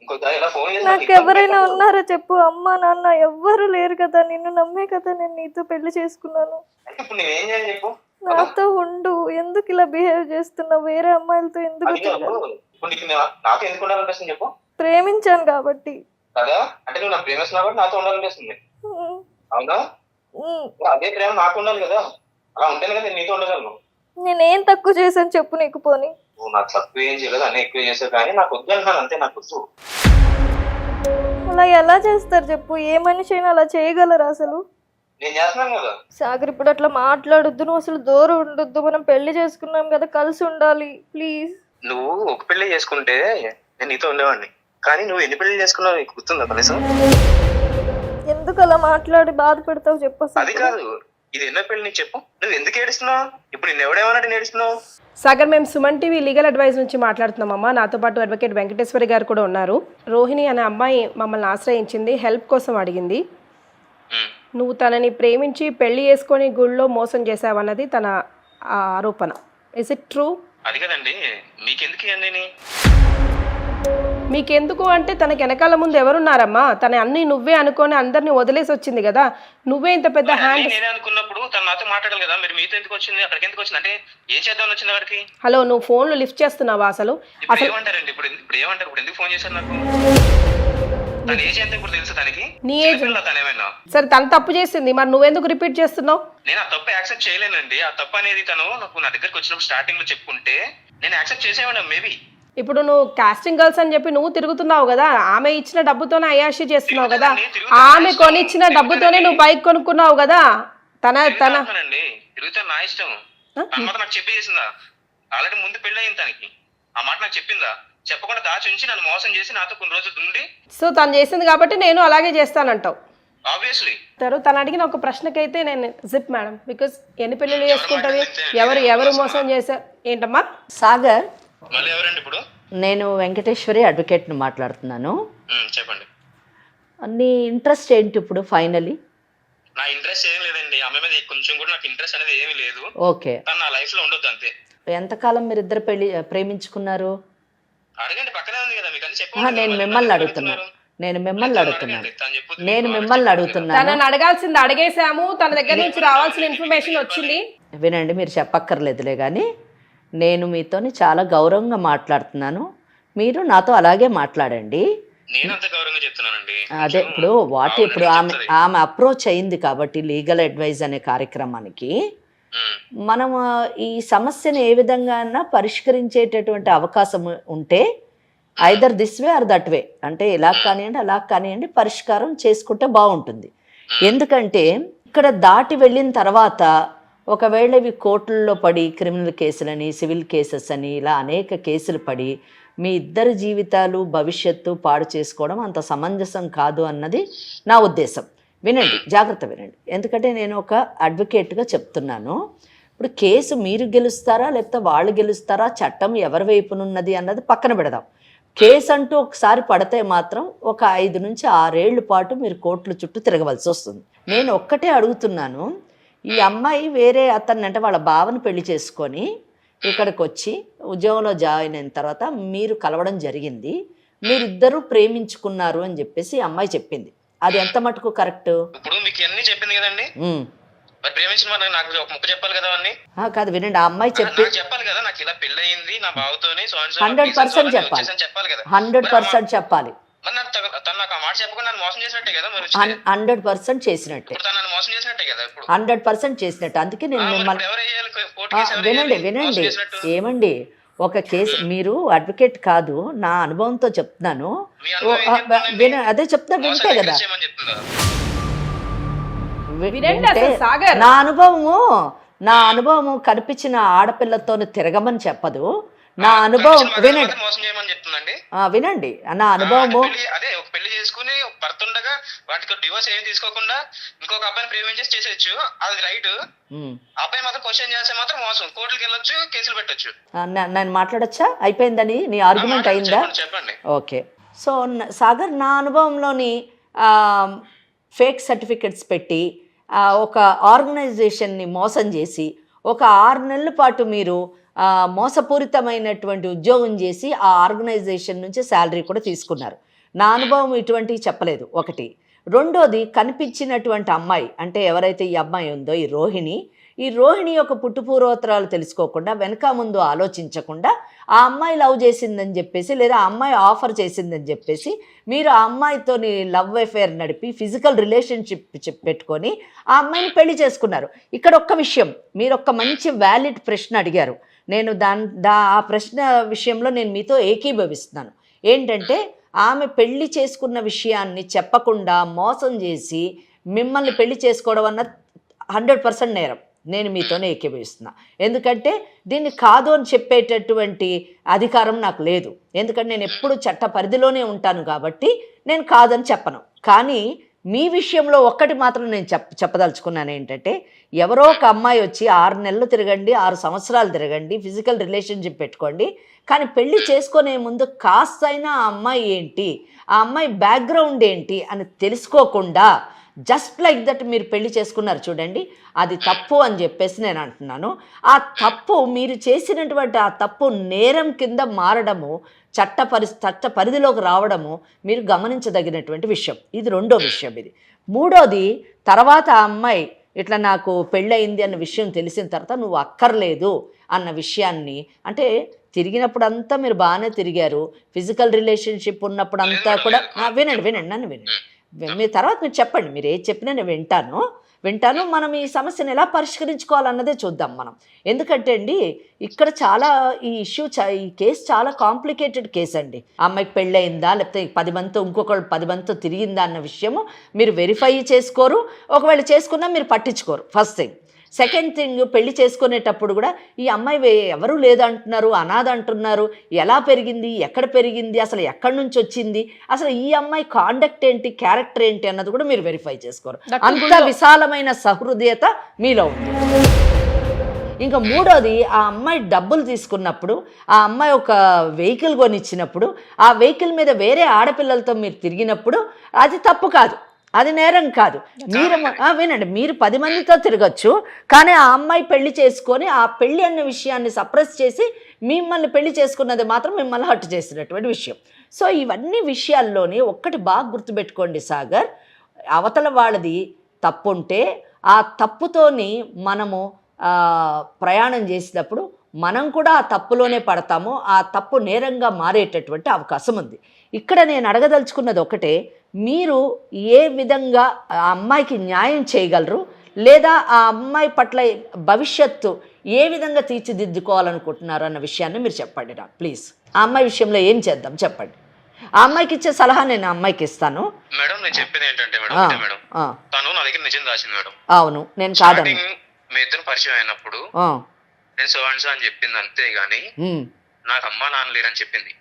ఇంకొకసారి ఇలా ఫోన్ చేసి
నాకు ఎవరైనా ఉన్నారో చెప్పు. అమ్మ నాన్న ఎవ్వరు లేరు కదా, నిన్ను నమ్మే కదా నేను నీతో పెళ్లి చేసుకున్నాను.
ఇప్పుడు నేనేం చేయాలి చెప్పు?
నాతో ఉండు. ఎందుకు ఇలా బిహేవ్ చేస్తున్నావు? వేరే అమ్మాయిలతో ఎందుకు?
ఇప్పుడు నీకు నాతో ఎందుకు ఉండాలనిపిస్తుంది చెప్పు?
ప్రేమించాను కాబట్టి
కదా. అంటే నువ్వు నాకు ప్రేమిస్తున్నావు కాబట్టి నాతో ఉండాలనిపిస్తుంది, అవునా? అదే ప్రేమ నాకు ఉండాలి కదా, అలా ఉంటేనే కదా నేను నీతో ఉండగలను.
నేనేం తక్కువ చేశాను చెప్పు నీకు? పోనీ
నువ్వు నాకు తక్కువ ఏం చేయలేదు, అన్నీ ఎక్కువ చేసావు, కానీ నాకు వద్దు అంటున్నాను అంతే. నాకు వద్దు.
అలా ఎలా చేస్తారు చెప్పు? ఏ మనిషి అయినా అలా చేయగలరా అసలు?
నేను చేస్తున్నాను కదా
సాగర్. ఇప్పుడు అట్లా మాట్లాడొద్దు, నువ్వు అసలు దూరం ఉండొద్దు. మనం పెళ్లి చేసుకున్నాం కదా, కలిసి ఉండాలి ప్లీజ్.
నువ్వు ఒక పెళ్లి చేసుకుంటే నేను నీతో ఉండేవాడిని, కానీ నువ్వు ఎన్ని పెళ్లి చేసుకున్నావు నీకు గుర్తుందా కనీసం?
ఎందుకు అలా మాట్లాడి బాధ పెడతావు చెప్పు అసలు?
అది కాదు, ఇది ఎన్నో పెళ్లి నీకు చెప్పు. నువ్వు ఎందుకు ఏడుస్తున్నావు? ఇప్పుడు నేను ఎవడేమన్నట్టు నేను ఏడుస్తున్నావు?
సాగర్, మేము సుమన్ టీవీ లీగల్ అడ్వైస్ నుంచి మాట్లాడుతున్నామమ్మా. నాతో పాటు అడ్వకేట్ వెంకటేశ్వరి గారు కూడా ఉన్నారు. రోహిణి అనే అమ్మాయి మమ్మల్ని ఆశ్రయించింది, హెల్ప్ కోసం అడిగింది. నువ్వు తనని ప్రేమించి పెళ్లి చేసుకొని గుళ్ళో మోసం చేసావన్నది తన ఆరోపణ. Is it true?
అది కదండి, మీకెందుకు ఇవన్నీ?
మీకెందుకు అంటే తనకి వెనకాల ముందు ఎవరున్నారమ్మా? తన అన్ని నువ్వే అనుకొని అందరినీ వదిలేసి వచ్చింది కదా, నువ్వే ఇంత పెద్ద హ్యాండ్.
నేనే అనుకున్నప్పుడు తను నాతో మాట్లాడాలి కదా, మీరు మీతో ఎందుకు వచ్చింది, అక్కడికి ఎందుకు వచ్చింది? అంటే ఏం చేద్దామని వచ్చింది అక్కడికి?
హలో, నువ్వు ఫోన్లు లిఫ్ట్ చేస్తున్నావా అసలు?
ఏమంటారండి ఇప్పుడు? ఏమంటారు? ఇప్పుడు ఎందుకు ఫోన్ చేశారు నాకు? తన ఏజ్ ఎంత ఇప్పుడు తెలుసు తనకి?
నీ ఏజ్
తనేమైనా?
సరే, తను తప్పు చేసింది, మరి నువ్వెందుకు రిపీట్ చేస్తున్నావు?
నేను ఆ తప్పు యాక్సెప్ట్ చేయలేనండి. ఆ తప్పు అనేది తను నాకు నా దగ్గరకు వచ్చినప్పుడు స్టార్టింగ్ లో చెప్పుకుంటే నేను యాక్సెప్ట్ చేసేవాడిని మేబీ.
ఇప్పుడు నువ్వు కాస్టింగ్ గర్ల్స్ అని చెప్పి నువ్వు తిరుగుతున్నావు కదా, ఆమె ఇచ్చిన డబ్బుతోనే అయాషి చేస్తున్నావు కదా, ఆమె కొనిచ్చిన డబ్బుతోనే నువ్వు బైక్ కొనుక్కున్నావు కదా.
తిరుగుతాను నా ఇష్టం. నాకు చెప్పి చేసిందా? ఆల్రెడీ ముందు పెళ్లి అయింది తనకి. ఆ మాట నాకు చెప్పిందా? చెప్పకుండా దాచి ఉంచి నన్ను మోసం చేసి నాతో కొన్ని రోజులు ఉండి, సో
తను చేసింది కాబట్టి నేను అలాగే చేస్తానంటావు.
ఆబ్వియస్లీ
తను అడిగిన ఒక ప్రశ్నకైతే నేను జిప్ మేడం, బికాస్ ఎన్ని పెళ్లిళ్ళు చేసుకుంటది, ఎవరు మోసం చేశారు ఏంటమ్మా?
సాగర్,
మళ్ళీ ఎవరండి ఇప్పుడు?
నేను వెంకటేశ్వరి అడ్వకేట్ని మాట్లాడుతున్నాను.
చెప్పండి.
నీ ఇంట్రెస్ట్ ఏంటి ఇప్పుడు ఫైనలీ?
నా ఇంట్రెస్ట్ ఏం లేదండి, ఆమె మీద కొంచెం కూడా నాకు ఇంట్రెస్ట్ అనేది ఏమీ లేదు.
ఓకే,
తను నా లైఫ్ లో ఉండొద్దు అంతే.
ఎంతకాలం మీరు ఇద్దరు ప్రేమించుకున్నారు?
అడగండి, పక్కనే ఉంది కదా, మీకు అని చెప్పండి.
నేను మిమ్మల్ని అడుగుతున్నాను.
తనని అడగాల్సింది అడిగేసాము, తన దగ్గర నుంచి రావాల్సిన ఇన్ఫర్మేషన్ వచ్చింది.
వినండి, మీరు చెప్పక్కర్లేదులే కానీ నేను మీతోని చాలా గౌరవంగా మాట్లాడుతున్నాను, మీరు నాతో అలాగే మాట్లాడండి. అదే ఇప్పుడు ఇప్పుడు ఆమె అప్రోచ్ అయింది కాబట్టి లీగల్ అడ్వైజ్ అనే కార్యక్రమానికి మనం ఈ సమస్యను ఏ విధంగా పరిష్కరించేటటువంటి అవకాశం ఉంటే either this way or that way, అంటే ఇలా కానివ్వండి అలా కానివ్వండి, పరిష్కారం చేసుకుంటే బాగుంటుంది. ఎందుకంటే ఇక్కడ దాటి వెళ్ళిన తర్వాత ఒకవేళ ఇవి కోర్టుల్లో పడి క్రిమినల్ కేసులని, సివిల్ కేసెస్ అని ఇలా అనేక కేసులు పడి మీ ఇద్దరి జీవితాలు భవిష్యత్తు పాడు చేసుకోవడం అంత సమంజసం కాదు అన్నది నా ఉద్దేశం. వినండి, జాగ్రత్త వినండి, ఎందుకంటే నేను ఒక అడ్వకేట్గా చెప్తున్నాను. ఇప్పుడు కేసు మీరు గెలుస్తారా లేకపోతే వాళ్ళు గెలుస్తారా, చట్టం ఎవరి వైపునున్నది అన్నది పక్కన పెడదాం. కేసు అంటూ ఒకసారి పడితే మాత్రం ఒక 5 నుంచి 6 ఏళ్ల పాటు మీరు కోర్టుల చుట్టూ తిరగవలసి వస్తుంది. నేను ఒక్కటే అడుగుతున్నాను, ఈ అమ్మాయి వేరే అతన్ని అంటే వాళ్ళ బావని పెళ్లి చేసుకొని ఇక్కడికి వచ్చి ఉద్యోగంలో జాయిన్ అయిన తర్వాత మీరు కలవడం జరిగింది, మీరిద్దరూ ప్రేమించుకున్నారు అని చెప్పేసి ఈ అమ్మాయి చెప్పింది. అది ఎంత మటుకు కరెక్ట్?
ఇప్పుడు మీకు అన్ని చెప్పింది కదండి, మరి ప్రేమించిన మరి నాకు ఒక ముక్క చెప్పాలి కదా అన్ని.
కాదు వినండి, ఆ అమ్మాయి
చెప్పాలి కదా, నాకు ఇలా పెళ్లి అయింది నా బావతోని
100% చెప్పాలి,
చెప్పాలి కదా,
100% చెప్పాలి.
మరి తను నాకు ఆ మాట చెప్పకుండా నన్ను మోసం చేసినట్టే కదా, మరి
100% చేసినట్టే,
ఇప్పుడు తను నన్ను మోసం చేసినట్టే కదా, ఇప్పుడు
100% చేసినట్టు. అందుకే నేను మిమ్మల్ని
ఎవరు వేయాలి కోర్టు కేసు, ఎవరు
వినండి
వేయాలి?
వినండి
మోసం చేసినట్టు.
ఏమండి, ఒక కేసు, మీరు అడ్వకేట్ కాదు, నా అనుభవంతో చెప్తున్నాను.
మీ అనుభవం ఏం చెప్తుందండి?
అదే చెప్తున్నా,
మోసం
వింటే కదా,
చేయమని చెప్తుందా?
వినండి అసలు సాగర్.
నా అనుభవము కనిపించిన ఆడపిల్లతో తిరగమని చెప్పదు. నా అనుభవం వినండి,
మోసం చేయమని చెప్తుందండి.
వినండి నా అనుభవము.
అదే ఒక పెళ్లి చేసుకుని భర్త ఉండగా వాటికి డివోర్స్ ఏమి తీసుకోకుండా ఇంకొక అబ్బాయిని ప్రేమించేసి చేసేయచ్చు, అది రైట్. అబ్బాయి మాత్రం క్వశ్చన్ చేస్తే మాత్రం మోసం, కోర్టుకి వెళ్ళొచ్చు, కేసులు పెట్టొచ్చు.
నేను మాట్లాడచ్చా? అయిపోయిందని నీ ఆర్గ్యుమెంట్ అయిందా?
చెప్పండి.
ఓకే. సో సాగర్, నా అనుభవంలోని ఫేక్ సర్టిఫికెట్స్ పెట్టి ఒక ఆర్గనైజేషన్ని మోసం చేసి ఒక 6 నెలల పాటు మీరు మోసపూరితమైనటువంటి ఉద్యోగం చేసి ఆ ఆర్గనైజేషన్ నుంచి శాలరీ కూడా తీసుకున్నారు. నా అనుభవం ఇటువంటివి చెప్పలేదు, ఒకటి. రెండోది, కనిపించినటువంటి అమ్మాయి అంటే ఎవరైతే ఈ అమ్మాయి ఉందో ఈ రోహిణి యొక్క పుట్టుపూర్వోత్తరాలు తెలుసుకోకుండా, వెనక ముందు ఆలోచించకుండా ఆ అమ్మాయి లవ్ చేసిందని చెప్పేసి, లేదా ఆ అమ్మాయి ఆఫర్ చేసిందని చెప్పేసి మీరు ఆ అమ్మాయితోని లవ్ అఫేర్ నడిపి ఫిజికల్ రిలేషన్షిప్ పెట్టుకొని ఆ అమ్మాయిని పెళ్లి చేసుకున్నారు. ఇక్కడ ఒక్క విషయం, మీరు ఒక్క మంచి వ్యాలిడ్ ప్రశ్న అడిగారు. నేను ఆ ప్రశ్న విషయంలో నేను మీతో ఏకీభవిస్తున్నాను. ఏంటంటే, ఆమె పెళ్లి చేసుకున్న విషయాన్ని చెప్పకుండా మోసం చేసి మిమ్మల్ని పెళ్లి చేసుకోవడం అన్న 100% నేరం. నేను మీతోనే ఏకీభవిస్తున్నా. ఎందుకంటే దీన్ని కాదు అని చెప్పేటటువంటి అధికారం నాకు లేదు. ఎందుకంటే నేను ఎప్పుడు చట్ట పరిధిలోనే ఉంటాను కాబట్టి నేను కాదని చెప్పను. కానీ మీ విషయంలో ఒక్కటి మాత్రం నేను చెప్పదలుచుకున్నాను. ఏంటంటే, ఎవరో ఒక అమ్మాయి వచ్చి 6 నెలలు తిరగండి, 6 సంవత్సరాలు తిరగండి, ఫిజికల్ రిలేషన్షిప్ పెట్టుకోండి, కానీ పెళ్లి చేసుకునే ముందు కాస్తైనా ఆ అమ్మాయి ఏంటి, ఆ అమ్మాయి బ్యాక్గ్రౌండ్ ఏంటి అని తెలుసుకోకుండా జస్ట్ లైక్ దట్ మీరు పెళ్లి చేసుకున్నారు చూడండి, అది తప్పు అని చెప్పేసి నేను అంటున్నాను. ఆ తప్పు, మీరు చేసినటువంటి ఆ తప్పు నేరం కింద మారడము, చట్ట పరిధిలోకి రావడము మీరు గమనించదగినటువంటి విషయం. ఇది రెండో విషయం. ఇది మూడోది, తర్వాత ఆ అమ్మాయి ఇట్లా నాకు పెళ్ళయింది అన్న విషయం తెలిసిన తర్వాత నువ్వు అక్కర్లేదు అన్న విషయాన్ని, అంటే తిరిగినప్పుడు అంతా మీరు బాగానే తిరిగారు, ఫిజికల్ రిలేషన్షిప్ ఉన్నప్పుడు అంతా కూడా వినండి నన్ను వినండి. మీ తర్వాత మీరు చెప్పండి, మీరు ఏది చెప్పినా నేను వింటాను. మనం ఈ సమస్యను ఎలా పరిష్కరించుకోవాలన్నదే చూద్దాం మనం. ఎందుకంటే అండి, ఇక్కడ చాలా ఈ కేసు చాలా కాంప్లికేటెడ్ కేసు అండి. అమ్మాయికి పెళ్ళయిందా, లేకపోతే 10 మందితో ఇంకొకళ్ళు 10 మందితో తిరిగిందా అన్న విషయము మీరు వెరిఫై చేసుకోరు. ఒకవేళ చేసుకున్నా మీరు పట్టించుకోరు. First thing. సెకండ్ థింగ్, పెళ్లి చేసుకునేటప్పుడు కూడా ఈ అమ్మాయి ఎవరు లేదంటున్నారు, అనాథ అంటున్నారు, ఎలా పెరిగింది, ఎక్కడ పెరిగింది, అసలు ఎక్కడి నుంచి వచ్చింది, అసలు ఈ అమ్మాయి కాండక్ట్ ఏంటి, క్యారెక్టర్ ఏంటి అన్నది కూడా మీరు వెరిఫై చేసుకోరు. అంత విశాలమైన సహృదయత మీలో ఉంది. ఇంకా మూడోది, ఆ అమ్మాయి డబ్బులు తీసుకున్నప్పుడు, ఆ అమ్మాయి ఒక వెహికల్ కొనిచ్చినప్పుడు, ఆ వెహికల్ మీద వేరే ఆడపిల్లలతో మీరు తిరిగినప్పుడు అది తప్పు కాదు, అది నేరం కాదు. వినండి, మీరు 10 మందితో తిరగచ్చు, కానీ ఆ అమ్మాయి పెళ్లి చేసుకొని ఆ పెళ్లి అన్న విషయాన్ని సప్రెస్ చేసి మిమ్మల్ని పెళ్లి చేసుకున్నది మాత్రం మిమ్మల్ని హర్ట్ చేసినటువంటి విషయం. సో ఇవన్నీ విషయాల్లోని ఒక్కటి బాగా గుర్తుపెట్టుకోండి సాగర్, అవతల వాళ్ళది తప్పు ఉంటే ఆ తప్పుతోని మనము ప్రయాణం చేసినప్పుడు మనం కూడా ఆ తప్పులోనే పడతాము, ఆ తప్పు నేరంగా మారేటటువంటి అవకాశం ఉంది. ఇక్కడ నేను అడగదలుచుకున్నది ఒకటే, మీరు ఏ విధంగా ఆ అమ్మాయికి న్యాయం చేయగలరు, లేదా ఆ అమ్మాయి పట్ల భవిష్యత్తు ఏ విధంగా తీర్చిదిద్దుకోవాలనుకుంటున్నారు అన్న విషయాన్ని మీరు చెప్పండి నాకు ప్లీజ్. ఆ అమ్మాయి విషయంలో ఏం చేద్దాం చెప్పండి. ఆ అమ్మాయికి ఇచ్చే సలహా నేను ఆ అమ్మాయికి ఇస్తాను.
మేడం నేను చెప్పేది ఏంటంటే మేడం, తను నా దగ్గర నిజం రాసింది మేడం.
అవును, నేను కాదని
మీ ఇద్దరు పరిచయం అయినప్పుడు నేను సోన్స్ అని చెప్పింది, అంతేగాని నాకు అమ్మా నాన్న లేరని చెప్పింది.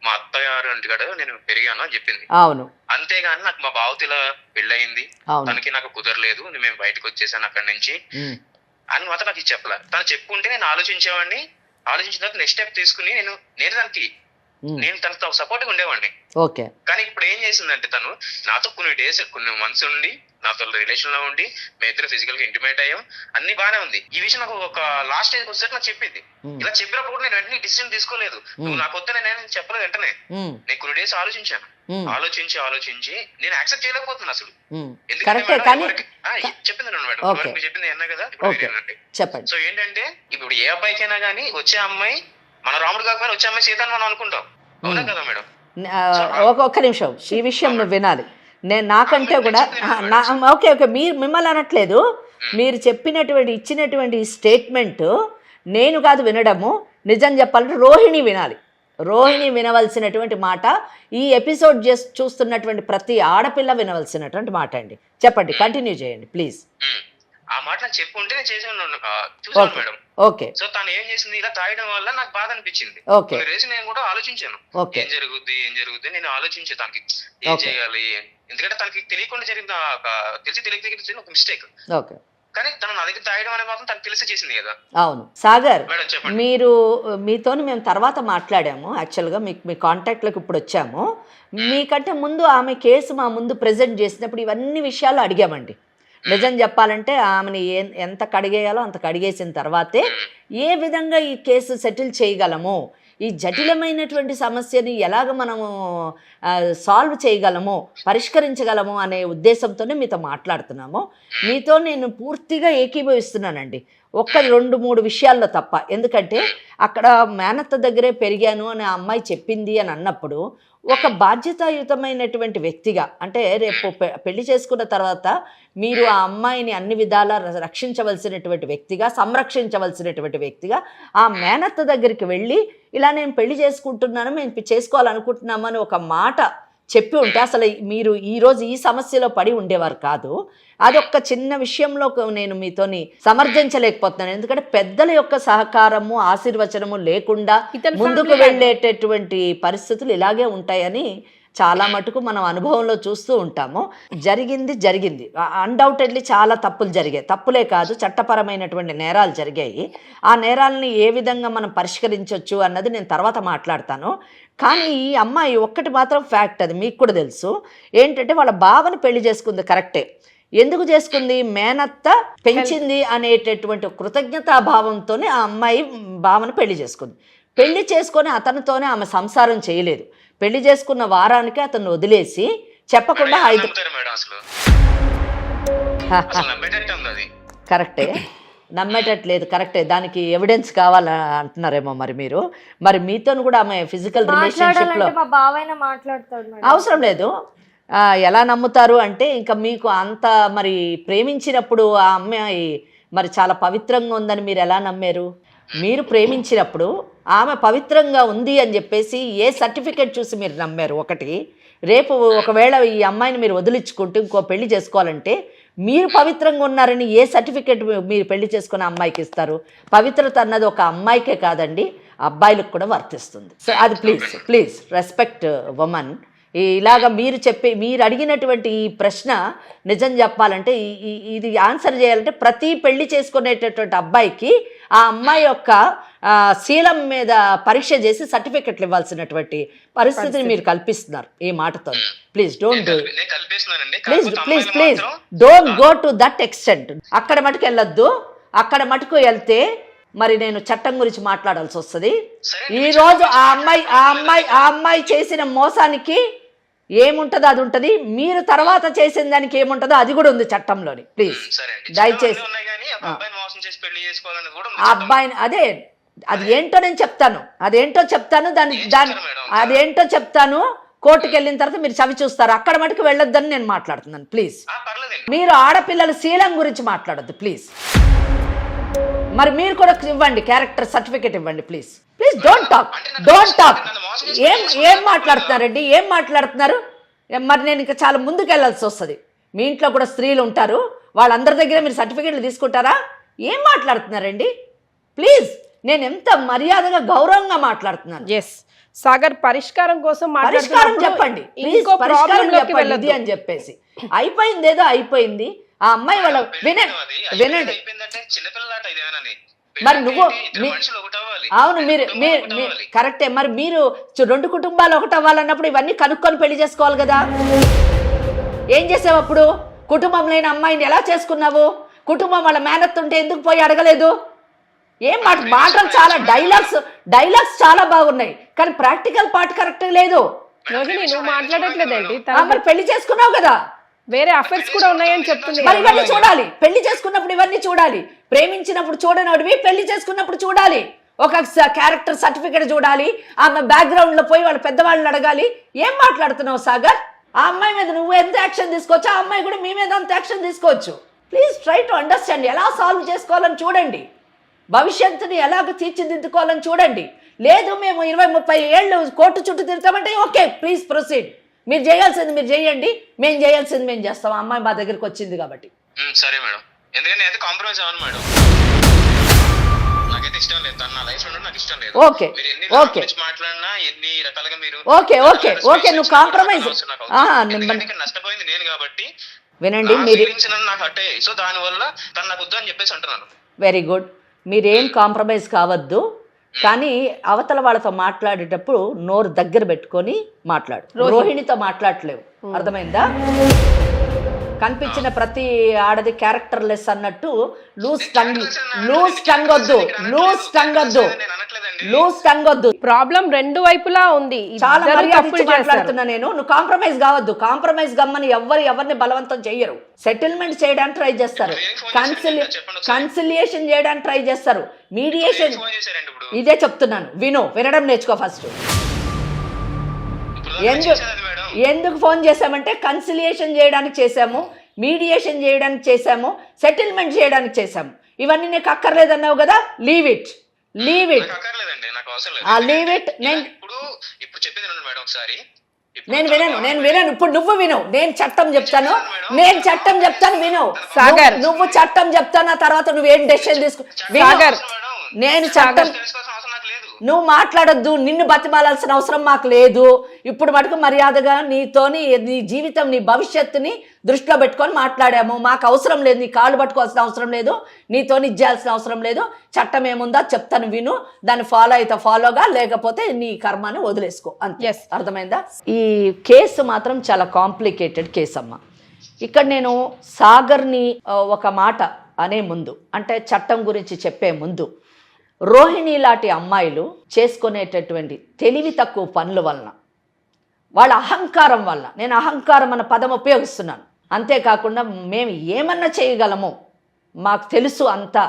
మా అత్తగారు ఇంటికాడ నేను పెరిగాను అని చెప్పింది.
అవును,
అంతేగాని నాకు మా బావతిల పెళ్ళయింది, తనకి నాకు కుదరలేదు, మేము బయటకు వచ్చేసాను అక్కడి నుంచి అని మాత్రం నాకు చెప్పలే. తను చెప్పుకుంటే నేను ఆలోచించేవాడిని. ఆలోచించిన తర్వాత నెక్స్ట్ స్టెప్ తీసుకుని నేను దానికి నేను తనతో సపోర్ట్గా ఉండేవాడిని.
ఓకే.
కానీ ఇప్పుడు ఏం చేసిందంటే తను నాతో కొన్ని మంత్స్ ఉండి నాతో రిలేషన్ లో ఉండి మేము ఇద్దరు ఫిజికల్ గా ఇంటిమేట్ అయ్యాం, అన్ని బానే ఉంది. ఈ విషయం నాకు ఒక లాస్ట్ స్టేజ్ వచ్చేసరికి నాకు చెప్పింది. ఇలా చెప్పినప్పుడు కూడా నేను వెంటనే డిసిజన్ తీసుకోలేదు. నువ్వు నాకు వద్దని నేను చెప్పలేదు వెంటనే. నేను కొన్ని డేస్ ఆలోచించాను. ఆలోచించి నేను యాక్సెప్ట్ చేయలేకపోతున్నాను అసలు. ఎందుకంటే చెప్పింది మేడం, చెప్పింది అన్నా కదా.
చెప్పండి.
సో ఏంటంటే ఇప్పుడు ఏ అబ్బాయికైనా గానీ వచ్చే అమ్మాయి మన రాముడు కాకపోయినా వచ్చే అమ్మాయి సీత అని మనం అనుకుంటాం, అవునా కదా మేడం?
ఒక్క నిమిషం, ఈ విషయం నువ్వు వినాలి. నేను నాకంటే కూడా ఓకే మీరు మిమ్మల్ని అనట్లేదు, మీరు ఇచ్చినటువంటి స్టేట్మెంట్ నేను కాదు వినడము. నిజం చెప్పాలంటే రోహిణి వినాలి. రోహిణి వినవలసినటువంటి మాట, ఈ ఎపిసోడ్ చూస్తున్నటువంటి ప్రతి ఆడపిల్ల వినవలసినటువంటి మాట అండి. చెప్పండి, కంటిన్యూ చేయండి ప్లీజ్.
ఆ మాట నాకు చెప్పుంటే నేను చూసాను మేడం.
ఓకే.
సో తను ఏం చేసింది, ఇలా తాగడం వల్ల నాకు బాధ అనిపించింది. నేను కూడా ఆలోచించాను ఏం జరుగుద్ది నేను ఆలోచించే తనకి ఏం చేయాలి. ఎందుకంటే తనకి తెలియకుండా జరిగింది, తెలియక ఒక మిస్టేక్. కానీ తను నా దగ్గర తాగడం అనేది మాత్రం తనకు తెలిసి చేసింది కదా.
అవును సాగర్, మీతో మేము తర్వాత మాట్లాడాము. యాక్చువల్గా మీ కాంటాక్ట్లోకి ఇప్పుడు వచ్చాము. మీకంటే ముందు ఆమె కేసు మా ముందు ప్రెజెంట్ చేసినప్పుడు ఇవన్నీ విషయాలు అడిగామండి. నిజం చెప్పాలంటే ఆమెని ఎంత కడిగేయాలో అంత కడిగేసిన తర్వాతే ఏ విధంగా ఈ కేసు సెటిల్ చేయగలము, ఈ జటిలమైనటువంటి సమస్యని ఎలాగ మనము సాల్వ్ చేయగలము, పరిష్కరించగలము అనే ఉద్దేశంతోనే మీతో మాట్లాడుతున్నాము. మీతో నేను పూర్తిగా ఏకీభవిస్తున్నానండి, 1-2-3 విషయాల్లో తప్ప. ఎందుకంటే అక్కడ మేనత్త దగ్గరే పెరిగాను అని ఆ అమ్మాయి చెప్పింది అని అన్నప్పుడు ఒక బాధ్యతాయుతమైనటువంటి వ్యక్తిగా, అంటే రేపు పెళ్లి చేసుకున్న తర్వాత మీరు ఆ అమ్మాయిని అన్ని విధాలా రక్షించవలసినటువంటి వ్యక్తిగా, సంరక్షించవలసినటువంటి వ్యక్తిగా ఆ మేనత్త దగ్గరికి వెళ్ళి ఇలా నేను పెళ్లి చేసుకుంటున్నాను, మేము చేసుకోవాలనుకుంటున్నామని ఒక మాట చెప్పి ఉంటే అసలు మీరు ఈరోజు ఈ సమస్యలో పడి ఉండేవారు కాదు. అదొక్క చిన్న విషయంలో నేను మీతోని సమర్థించలేకపోతున్నాను. ఎందుకంటే పెద్దల యొక్క సహకారము, ఆశీర్వచనము లేకుండా ముందుకు వెళ్ళేటటువంటి పరిస్థితులు ఇలాగే ఉంటాయని చాలా మటుకు మనం అనుభవంలో చూస్తూ ఉంటాము. జరిగింది అన్డౌటెడ్లీ చాలా తప్పులు జరిగాయి. తప్పులే కాదు, చట్టపరమైనటువంటి నేరాలు జరిగాయి. ఆ నేరాలని ఏ విధంగా మనం పరిష్కరించవచ్చు అన్నది నేను తర్వాత మాట్లాడతాను. కానీ ఈ అమ్మాయి ఒక్కటి మాత్రం ఫ్యాక్ట్, అది మీకు కూడా తెలుసు. ఏంటంటే వాళ్ళ బావని పెళ్లి చేసుకుంది కరెక్టే. ఎందుకు చేసుకుంది? మేనత్త పెంచింది అనేటటువంటి కృతజ్ఞతాభావంతోనే ఆ అమ్మాయి బావని పెళ్లి చేసుకుంది. పెళ్లి చేసుకొని అతనితోనే ఆమె సంసారం చేయలేదు. పెళ్లి చేసుకున్న వారానికి అతను వదిలేసి చెప్పకుండా కరెక్టే, నమ్మేటట్లేదు, కరెక్టే. దానికి ఎవిడెన్స్ కావాల అంటున్నారేమో మరి మీతో కూడా ఆమె ఫిజికల్ రిలేషన్షిప్ లో అవసరం లేదు. ఎలా నమ్ముతారు అంటే ఇంకా మీకు అంత మరి ప్రేమించినప్పుడు ఆ అమ్మాయి మరి చాలా పవిత్రంగా ఉందని మీరు ఎలా నమ్మారు? మీరు ప్రేమించినప్పుడు ఆమె పవిత్రంగా ఉంది అని చెప్పేసి ఏ సర్టిఫికేట్ చూసి మీరు నమ్మారు? ఒకటి, రేపు ఒకవేళ ఈ అమ్మాయిని మీరు వదిలించుకుంటూ ఇంకో పెళ్లి చేసుకోవాలంటే మీరు పవిత్రంగా ఉన్నారని ఏ సర్టిఫికేట్ మీరు పెళ్లి చేసుకున్న అమ్మాయికి ఇస్తారు? పవిత్రత అన్నది ఒక అమ్మాయికే కాదండి, అబ్బాయిలకు కూడా వర్తిస్తుంది. సో అది ప్లీజ్ రెస్పెక్ట్ ఉమెన్. ఇలాగ మీరు అడిగినటువంటి ఈ ప్రశ్న నిజం చెప్పాలంటే ఇది ఆన్సర్ చేయాలంటే ప్రతి పెళ్లి చేసుకునేటటువంటి అబ్బాయికి ఆ అమ్మాయి యొక్క శీలం మీద పరీక్ష చేసి సర్టిఫికెట్లు ఇవ్వాల్సినటువంటి పరిస్థితిని మీరు కల్పిస్తున్నారు ఈ మాటతో. Please don't go to that extent. అక్కడ మటుకు వెళ్ళొద్దు. అక్కడ మటుకు వెళ్తే మరి నేను చట్టం గురించి మాట్లాడాల్సి వస్తుంది. ఈరోజు ఆ అమ్మాయి చేసిన మోసానికి ఏముంటుందో అది ఉంటుంది, మీరు తర్వాత చేసిన దానికి ఏముంటుందో అది కూడా ఉంది చట్టంలోని. ప్లీజ్ దయచేసి ఆ అబ్బాయిని అది ఏంటో నేను చెప్తాను, అదేంటో చెప్తాను. కోర్టుకు వెళ్ళిన తర్వాత మీరు చవి చూస్తారు. అక్కడ మటుకు వెళ్ళొద్దని నేను మాట్లాడుతున్నాను. ప్లీజ్ మీరు ఆడపిల్లల శీలం గురించి మాట్లాడొద్దు ప్లీజ్. మరి మీరు కూడా ఇవ్వండి, క్యారెక్టర్ సర్టిఫికేట్ ఇవ్వండి ప్లీజ్. Don't talk. ఏం మాట్లాడుతున్నారండి? ఏం మాట్లాడుతున్నారు? మరి నేను ఇంకా చాలా ముందుకు వెళ్ళాల్సి వస్తుంది. మీ ఇంట్లో కూడా స్త్రీలు ఉంటారు, వాళ్ళందరి దగ్గర మీరు సర్టిఫికేట్లు తీసుకుంటారా? ఏం మాట్లాడుతున్నారండి? ప్లీజ్, నేను ఎంత మర్యాదగా గౌరవంగా మాట్లాడుతున్నాను.
ఎస్ సాగర్, పరిష్కారం కోసం
పరిష్కారం చెప్పండి ఇది అని చెప్పేసి. అయిపోయింది, ఏదో అయిపోయింది. ఆ అమ్మాయి వాళ్ళ వినండి. మరి
అవ్వాలి.
అవును, మీరు కరెక్టే. మరి మీరు 2 కుటుంబాలు ఒకటి అవ్వాలన్నప్పుడు ఇవన్నీ కనుక్కొని పెళ్లి చేసుకోవాలి కదా. ఏం చేసావు అప్పుడు? కుటుంబం లేని అమ్మాయిని ఎలా చేసుకున్నావు? కుటుంబం వాళ్ళ మేనత్ ఉంటే ఎందుకు పోయి అడగలేదు? ఏం మాటలు చాలా డైలాగ్స్ చాలా బాగున్నాయి, కానీ ప్రాక్టికల్ పార్ట్ కరెక్ట్ లేదు.
రోహిణి, నువ్వు మాట్లాడట్లేదేంటి?
మరి పెళ్లి చేసుకున్నావు కదా,
వేరే అఫైర్స్ కూడా ఉన్నాయని చెప్తుంది.
మరి ఇవన్నీ చూడాలి. పెళ్లి చేసుకున్నప్పుడు ఇవన్నీ చూడాలి. ప్రేమించినప్పుడు చూడనోడివి, పెళ్లి చేసుకున్నప్పుడు చూడాలి. ఒక క్యారెక్టర్ సర్టిఫికేట్ చూడాలి. ఆమె బ్యాక్గ్రౌండ్ లో పోయి వాళ్ళ పెద్దవాళ్ళని అడగాలి. ఏం మాట్లాడుతున్నావు సాగర్? ఆ అమ్మాయి మీద నువ్వు ఎంత యాక్షన్ తీసుకోవచ్చు, ఆ అమ్మాయి కూడా మీ మీద అంత యాక్షన్ తీసుకోవచ్చు. Please try to understand. ఎలా సాల్వ్ చేసుకోవాలని చూడండి, భవిష్యత్తుని ఎలాగ తీర్చిదిద్దుకోవాలని చూడండి. లేదు మేము 20-30 ఏళ్ళు కోర్టు చుట్టూ తిరుగుతామంటే ఓకే, ప్లీజ్ ప్రొసీడ్. మీరు చేయాల్సింది మీరు చేయండి, మేము చేయాల్సింది మేము చేస్తాం. అమ్మాయి మా దగ్గరికి వచ్చింది కాబట్టి.
సరే మేడం, ఎందుకంటే నేనైతే కాంప్రమైజ్ అవ్వను మేడం. నాకైతే ఇష్టం లేదు, తన నా లైఫ్ లో నాకు ఇష్టం లేదు.
ఓకే
మీరు ఎన్ని
ఓకే
మాట్లాడినా ఎన్ని రకాలుగా మీరు
ఓకే ఓకే ఓకే నువ్వు కాంప్రమైజ్.
నష్టపోయింది నేను కాబట్టి
వినండి, మీరు
నాకు అట్టే. సో దాని వల్ల తను నాకు వద్దు అని చెప్పేసి అంటున్నాను.
Very good. మీరేం కాంప్రమైజ్ కావద్దు, కానీ అవతల వాళ్ళతో మాట్లాడేటప్పుడు నోరు దగ్గర పెట్టుకొని మాట్లాడు. రోహిణితో మాట్లాడలేవు, అర్థమైందా? కనిపించిన ప్రతి ఆడది క్యారెక్టర్ లెస్ అన్నట్టు లూజ్ టంగ్ వద్దు.
ప్రాబ్లం 2 వైపులా ఉంది.
చాలా మాట్లాడుతున్నా నేను. నువ్వు కాంప్రమైజ్ కావద్దు. కాంప్రమైజ్ గమ్మని ఎవరిని బలవంతం చెయ్యరు. సెటిల్మెంట్ చేయడానికి ట్రై చేస్తారు, కన్సిలియేషన్ చేయడానికి ట్రై చేస్తారు, మీడియేషన్. ఇదే చెప్తున్నాను, వినడం నేర్చుకో ఫస్ట్. ఎందుకు ఫోన్ చేశామంటే కన్సిలియేషన్ చేయడానికి చేశాము, మీడియేషన్ చేయడానికి చేశాము, సెటిల్మెంట్ చేయడానికి చేశాము. ఇవన్నీ నీకు అక్కర్లేదన్నావు కదా, లీవ్ ఇట్. నేను వినను. ఇప్పుడు నువ్వు విను, నేను చట్టం చెప్తాను విను.
సాగర్,
నువ్వు చట్టం చెప్తాను, ఆ తర్వాత నువ్వేం డెసిషన్ తీసుకో. నేను చట్టం, నువ్వు మాట్లాడొద్దు. నిన్ను బతిమాలాల్సిన అవసరం మాకు లేదు. ఇప్పుడు మటుకు మర్యాదగా నీతోని నీ జీవితం, నీ భవిష్యత్తుని దృష్టిలో పెట్టుకొని మాట్లాడాము. మాకు అవసరం లేదు, నీ కాళ్ళు పట్టుకోవాల్సిన అవసరం లేదు, నీతోని ఇచ్చేయాల్సిన అవసరం లేదు. చట్టం ఏముందో చెప్తాను, విను. దాన్ని ఫాలో అయితే ఫాలోగా, లేకపోతే నీ కర్మాన్ని వదిలేసుకో, అంతే. అర్థమైందా? ఈ కేసు మాత్రం చాలా కాంప్లికేటెడ్ కేసు అమ్మా. ఇక్కడ నేను సాగర్ని ఒక మాట అనే ముందు, అంటే చట్టం గురించి చెప్పే ముందు, రోహిణి లాంటి అమ్మాయిలు చేసుకునేటటువంటి తెలివి తక్కువ పనుల వలన, వాళ్ళ అహంకారం వల్ల, నేను అహంకారం అన్న పదం ఉపయోగిస్తున్నాను, అంతేకాకుండా మేము ఏమన్నా చేయగలము, మాకు తెలుసు అంతా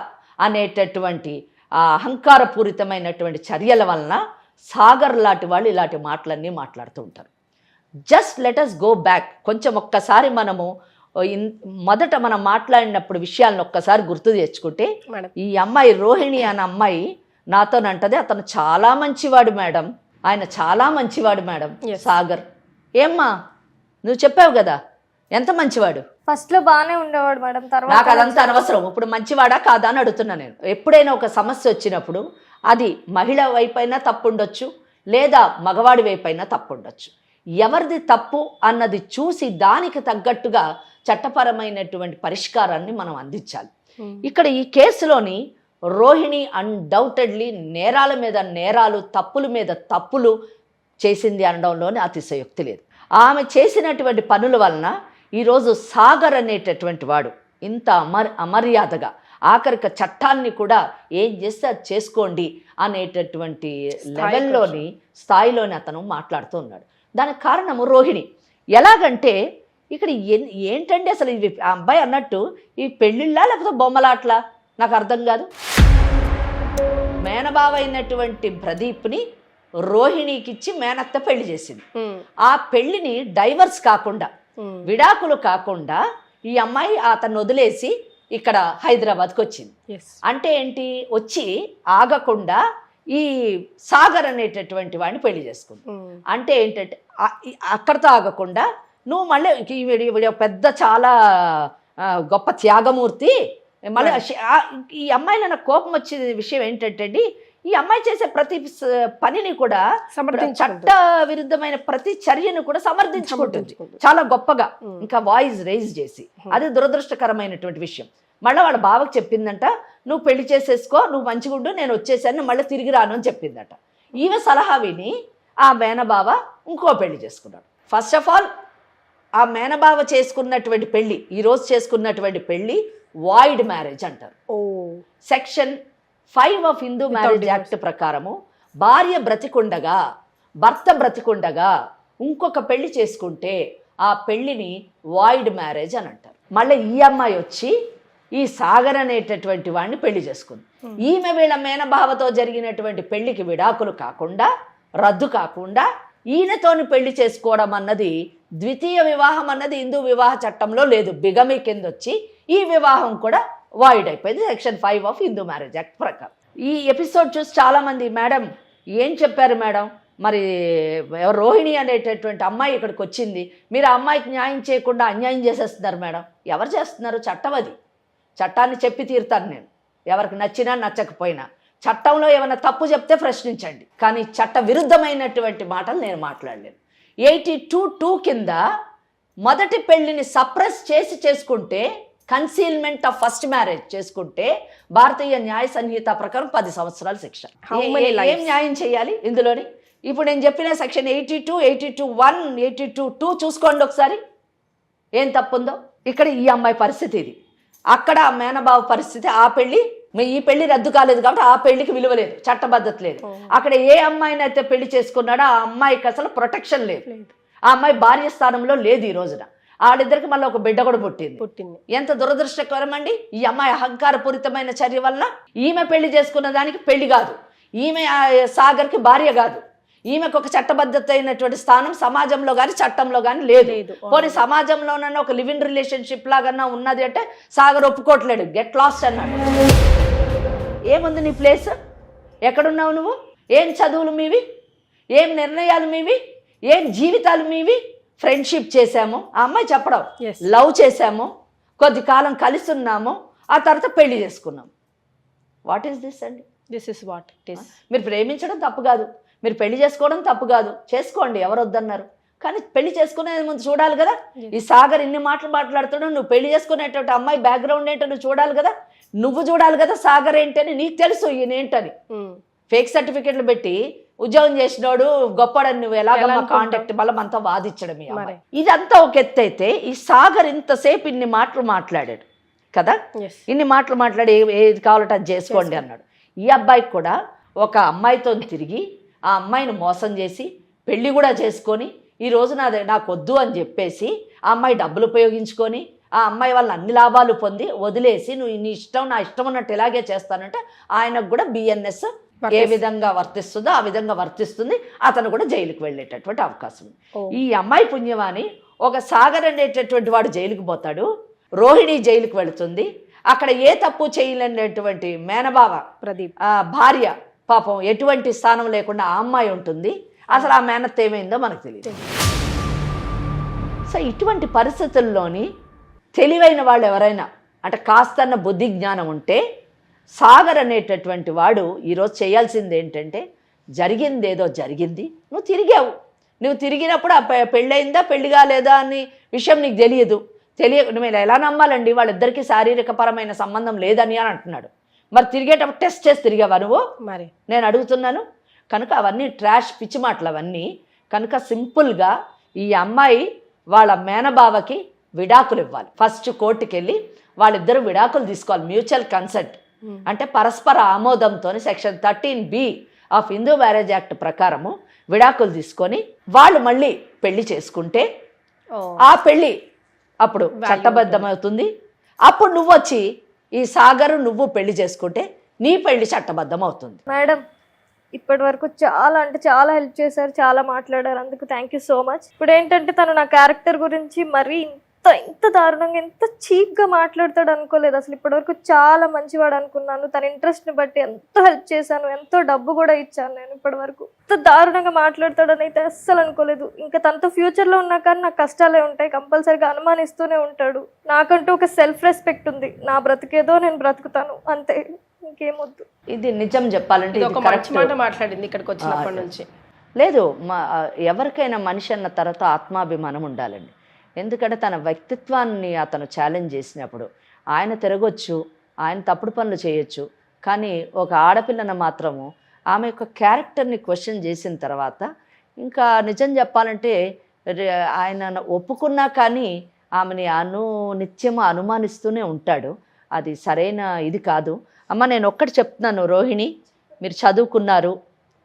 అనేటటువంటి ఆ అహంకారపూరితమైనటువంటి చర్యల వలన సాగర్ లాంటి వాళ్ళు ఇలాంటి మాటలన్నీ మాట్లాడుతూ ఉంటారు. Just let us go back. కొంచెం ఒక్కసారి మనము మొదట మనం మాట్లాడినప్పుడు విషయాలను ఒక్కసారి గుర్తు తెచ్చుకుంటే, ఈ అమ్మాయి రోహిణి అనే అమ్మాయి నాతోనంటది, అతను చాలా మంచివాడు మేడం, ఆయన చాలా మంచివాడు మేడం సాగర్. ఏమ్మా నువ్వు చెప్పావు కదా, ఎంత మంచివాడు?
ఫస్ట్ లో బాగానే ఉండేవాడు మేడం, తర్వాత
నాకు అదంతా అనవసరం. ఇప్పుడు మంచివాడా కాదా అని అడుగుతున్నా నేను. ఎప్పుడైనా ఒక సమస్య వచ్చినప్పుడు అది మహిళ వైపైనా తప్పు ఉండొచ్చు, లేదా మగవాడి వైపైనా తప్పు ఉండొచ్చు. ఎవరిది తప్పు అన్నది చూసి దానికి తగ్గట్టుగా చట్టపరమైనటువంటి పరిష్కారాన్ని మనం అందించాలి. ఇక్కడ ఈ కేసులోని రోహిణి అన్డౌటెడ్లీ నేరాల మీద నేరాలు, తప్పుల మీద తప్పులు చేసింది అనడంలోనే అతిశయోక్తి లేదు. ఆమె చేసినటువంటి పనుల వలన ఈరోజు సాగర్ అనేటటువంటి వాడు ఇంత అమర్యాదగా, ఆఖరిక చట్టాన్ని కూడా ఏం చేస్తే అది చేసుకోండి అనేటటువంటి లెవెల్లోని స్థాయిలోని అతను మాట్లాడుతూ ఉన్నాడు. దానికి కారణము రోహిణి. ఎలాగంటే ఇక్కడ ఏంటంటే అసలు ఇవి ఆ అబ్బాయి అన్నట్టు ఈ పెళ్ళిళ్ళా లేకపోతే బొమ్మలాట్లా నాకు అర్థం కాదు. మేనబావ అయినటువంటి ప్రదీప్ని రోహిణికి ఇచ్చి మేనత్త పెళ్లి చేసింది. ఆ పెళ్లిని డైవర్స్ కాకుండా, విడాకులు కాకుండా ఈ అమ్మాయి అతన్ని వదిలేసి ఇక్కడ హైదరాబాద్కి వచ్చింది. అంటే ఏంటి, వచ్చి ఆగకుండా ఈ సాగర్ అనేటటువంటి వాడిని పెళ్లి చేసుకుంది. అంటే ఏంటంటే అక్కడితో ఆగకుండా నువ్వు మళ్ళీ వీడి పెద్ద చాలా గొప్ప త్యాగమూర్తి. మళ్ళీ ఈ అమ్మాయిలో నాకు కోపం వచ్చే విషయం ఏంటంటే అండి, ఈ అమ్మాయి చేసే ప్రతి పనిని కూడా చట్ట విరుద్ధమైన ప్రతి చర్యను కూడా సమర్థించుకుంటుంది చాలా గొప్పగా, ఇంకా వాయిస్ రైజ్ చేసి. అది దురదృష్టకరమైనటువంటి విషయం. మళ్ళీ వాళ్ళ బావకు చెప్పిందంట, నువ్వు పెళ్లి చేసేసుకో, నువ్వు మంచిగా ఉండు, నేను వచ్చేసాను, మళ్ళీ తిరిగి రాను అని చెప్పిందట. ఈమె సలహా విని ఆ మేనబావ ఇంకో పెళ్లి చేసుకున్నాడు. ఫస్ట్ ఆఫ్ ఆల్ ఆ మేనబావ చేసుకున్నటువంటి పెళ్లి, ఈరోజు చేసుకున్నటువంటి పెళ్లి వాయిడ్ మ్యారేజ్ అంటారు. Section 5 of Hindu marriage act ప్రకారము భార్య బ్రతికుండగా, భర్త బ్రతికుండగా ఇంకొక పెళ్లి చేసుకుంటే ఆ పెళ్లిని వాయిడ్ మ్యారేజ్ అని అంటారు. మళ్ళీ ఈ అమ్మాయి వచ్చి ఈ సాగర్ అనేటటువంటి వాడిని పెళ్లి చేసుకుంది. ఈమె వీళ్ళ మేనబావతో జరిగినటువంటి పెళ్లికి విడాకులు కాకుండా, రద్దు కాకుండా ఈయనతోని పెళ్లి చేసుకోవడం అన్నది, ద్వితీయ వివాహం అన్నది హిందూ వివాహ చట్టంలో లేదు, బిగమి కింద వచ్చి ఈ వివాహం కూడా వాయిడ్ అయిపోయింది section 5 of Hindu marriage act ప్రకారం. ఈ ఎపిసోడ్ చూసి చాలామంది, మేడం ఏం చెప్పారు మేడం, మరి రోహిణి అనేటటువంటి అమ్మాయి ఇక్కడికి వచ్చింది, మీరు ఆ అమ్మాయికి న్యాయం చేయకుండా అన్యాయం చేసేస్తున్నారు మేడం. ఎవరు చేస్తున్నారు? చట్టం అది. చట్టాన్ని చెప్పి తీరుతాను నేను, ఎవరికి నచ్చినా నచ్చకపోయినా. చట్టంలో ఏమైనా తప్పు చెప్తే ప్రశ్నించండి, కానీ చట్ట విరుద్ధమైనటువంటి మాటలు నేను మాట్లాడలేను. 82(2) కింద మొదటి పెళ్లిని సప్రెస్ చేసి చేసుకుంటే, కన్సీల్మెంట్ ఆఫ్ ఫస్ట్ మ్యారేజ్ చేసుకుంటే భారతీయ న్యాయ సంహిత ప్రకారం 10 సంవత్సరాల శిక్ష. ఏం న్యాయం చేయాలి ఇందులోని? ఇప్పుడు నేను చెప్పిన సెక్షన్ 82, 82(1), 82(2) చూసుకోండి ఒకసారి, ఏం తప్పుందో. ఇక్కడ ఈ అమ్మాయి పరిస్థితి ఇది, అక్కడ ఆ మేనబావ పరిస్థితి. ఆ పెళ్లి, ఈ పెళ్లి రద్దు కాలేదు కాబట్టి ఆ పెళ్లికి విలువ లేదు, చట్టబద్ధత లేదు. అక్కడ ఏ అమ్మాయిని అయితే పెళ్లి చేసుకున్నాడో ఆ అమ్మాయికి అసలు ప్రొటెక్షన్ లేదు, ఆ అమ్మాయి భార్య స్థానంలో లేదు. ఈ రోజున వాళ్ళిద్దరికి మళ్ళీ ఒక బిడ్డ కూడా పుట్టింది. ఎంత దురదృష్టకరం అండి. ఈ అమ్మాయి అహంకారపూరితమైన చర్య వలన ఈమె పెళ్లి చేసుకున్న దానికి పెళ్లి కాదు, ఈమె సాగర్కి భార్య కాదు, ఈమెకు ఒక చట్టబద్ధత అయినటువంటి స్థానం సమాజంలో కానీ చట్టంలో కానీ లేదు. పోనీ సమాజంలోనన్నా ఒక లివ్ ఇన్ రిలేషన్షిప్ లాగన్నా ఉన్నది అంటే సాగర్ ఒప్పుకోవట్లేడు, గెట్ లాస్ట్ అన్నాడు. ఏముంది నీ ప్లేస్? ఎక్కడున్నావు నువ్వు? ఏం చదువులు మీవి? ఏం నిర్ణయాలు మీవి? ఏం జీవితాలు మీవి? ఫ్రెండ్షిప్ చేశాము, ఆ అమ్మాయి చెప్పడం, లవ్ చేశాము, కొద్ది కాలం కలిసి ఉన్నాము, ఆ తర్వాత పెళ్లి చేసుకున్నాము. వాట్ ఈస్ దిస్ అండి?
This is what it is.
మీరు ప్రేమించడం తప్పు కాదు, మీరు పెళ్లి చేసుకోవడం తప్పు కాదు, చేసుకోండి, ఎవరు వద్దన్నారు. కానీ పెళ్లి చేసుకునే ముందు చూడాలి కదా. ఈ సాగర్ ఇన్ని మాటలు మాట్లాడుతున్నావు, నువ్వు పెళ్లి చేసుకునేటువంటి అమ్మాయి బ్యాక్గ్రౌండ్ ఏంటో నువ్వు చూడాలి కదా. నువ్వు చూడాలి కదా సాగర్ ఏంటని, నీకు తెలుసు ఈయన ఏంటని. ఫేక్ సర్టిఫికెట్లు పెట్టి ఉద్యోగం చేసినోడు గొప్పడని నువ్వు ఎలాగమ్మా కాంటాక్ట్ మళ్ళీ మనతో వాదించడం. ఇదంతా ఒక ఎత్తు అయితే, ఈ సాగర్ ఇంతసేపు ఇన్ని మాటలు మాట్లాడాడు కదా, ఇన్ని మాటలు మాట్లాడి ఏది కావాలంటే అది చేసుకోండి అన్నాడు. ఈ అబ్బాయికి కూడా ఒక అమ్మాయితో తిరిగి ఆ అమ్మాయిని మోసం చేసి పెళ్లి కూడా చేసుకొని, ఈ రోజు నాకు వద్దు అని చెప్పేసి ఆ అమ్మాయి డబ్బులు ఉపయోగించుకొని ఆ అమ్మాయి వాళ్ళని అన్ని లాభాలు పొంది వదిలేసి, నువ్వు నీ ఇష్టం నా ఇష్టం ఉన్నట్టు ఇలాగే చేస్తానంటే ఆయనకు కూడా బిఎన్ఎస్ ఏ విధంగా వర్తిస్తుందో ఆ విధంగా వర్తిస్తుంది, అతను కూడా జైలుకి వెళ్ళేటటువంటి అవకాశం ఉంది. ఈ అమ్మాయి పుణ్యమాని ఒక సాగర్ అనేటటువంటి వాడు జైలుకి పోతాడు, రోహిణి జైలుకి వెళుతుంది. అక్కడ ఏ తప్పు చేయలేనటువంటి మేనబావ ప్రదీప్ భార్య పాపం ఎటువంటి స్థానం లేకుండా ఆ అమ్మాయి ఉంటుంది. అసలు ఆ మేనత్ ఏమైందో మనకు తెలియదు. సో ఇటువంటి పరిస్థితుల్లోని తెలివైన వాళ్ళు ఎవరైనా, అంటే కాస్తన్న బుద్ధి జ్ఞానం ఉంటే, సాగర్ అనేటటువంటి వాడు ఈరోజు చేయాల్సింది ఏంటంటే, జరిగిందేదో జరిగింది, నువ్వు తిరిగావు, నువ్వు తిరిగినప్పుడు ఆ పెళ్ళయిందా పెళ్లి కాలేదా అని విషయం నీకు తెలియదు. నువ్వు ఎలా నమ్మాలండి? వాళ్ళిద్దరికీ శారీరకపరమైన సంబంధం లేదని అని అంటున్నాడు. మరి తిరిగేటప్పుడు టెస్ట్ చేసి తిరిగావా నువ్వు? మరి నేను అడుగుతున్నాను. కనుక అవన్నీ ట్రాష్ పిచ్చి మాటలు అవన్నీ. కనుక సింపుల్గా ఈ అమ్మాయి వాళ్ళ మేనబావకి విడాకులు ఇవ్వాలి. ఫస్ట్ కోర్టుకి వెళ్ళి వాళ్ళిద్దరూ విడాకులు తీసుకోవాలి, మ్యూచువల్ కన్సెంట్ అంటే పరస్పర ఆమోదంతో section 13B of Hindu marriage act ప్రకారము విడాకులు తీసుకొని వాళ్ళు మళ్ళీ పెళ్లి చేసుకుంటే ఆ పెళ్ళి అప్పుడు చట్టబద్ధమవుతుంది. అప్పుడు నువ్వు వచ్చి ఈ సాగరు నువ్వు పెళ్లి చేసుకుంటే నీ పెళ్లి చట్టబద్ధం అవుతుంది.
మేడం ఇప్పటి వరకు చాలా అంటే చాలా హెల్ప్ చేశారు, చాలా మాట్లాడారు, అందుకు థ్యాంక్ యూ సో మచ్. ఇప్పుడు ఏంటంటే తను నా క్యారెక్టర్ గురించి మరీ ఇంత దారుణంగా ఇంత చీప్గా మాట్లాడతాడు అనుకోలేదు అసలు. ఇప్పటివరకు చాలా మంచివాడు అనుకున్నాను. తన ఇంట్రెస్ట్ని బట్టి ఎంతో హెల్ప్ చేశాను, ఎంతో డబ్బు కూడా ఇచ్చాను నేను. ఇప్పటివరకు ఇంత దారుణంగా మాట్లాడతాడని అయితే అస్సలు అనుకోలేదు. ఇంకా తనతో ఫ్యూచర్లో ఉన్నా కానీ నాకు కష్టాలే ఉంటాయి, కంపల్సరీగా అనుమానిస్తూనే ఉంటాడు. నాకంటూ ఒక సెల్ఫ్ రెస్పెక్ట్ ఉంది, నా బ్రతికేదో నేను బ్రతుకుతాను అంతే, ఇంకేమొద్దు.
ఇది నిజం చెప్పాలంటే
ఒక మంచి మాట మాట్లాడింది ఇక్కడికి వచ్చినప్పటి నుంచి.
లేదు, ఎవరికైనా మనిషి అన్న తర్వాత ఆత్మాభిమానం ఉండాలండి. ఎందుకంటే తన వ్యక్తిత్వాన్ని అతను ఛాలెంజ్ చేసినప్పుడు ఆయన తిరగొచ్చు, ఆయన తప్పుడు పనులు చేయొచ్చు, కానీ ఒక ఆడపిల్లను మాత్రము ఆమె యొక్క క్యారెక్టర్ని క్వశ్చన్ చేసిన తర్వాత ఇంకా నిజం చెప్పాలంటే ఆయన ఒప్పుకున్నా కానీ ఆమెని నిత్యము అనుమానిస్తూనే ఉంటాడు. అది సరైన ఇది కాదు. అమ్మ నేను ఒక్కటి చెప్తున్నాను రోహిణి, మీరు చదువుకున్నారు,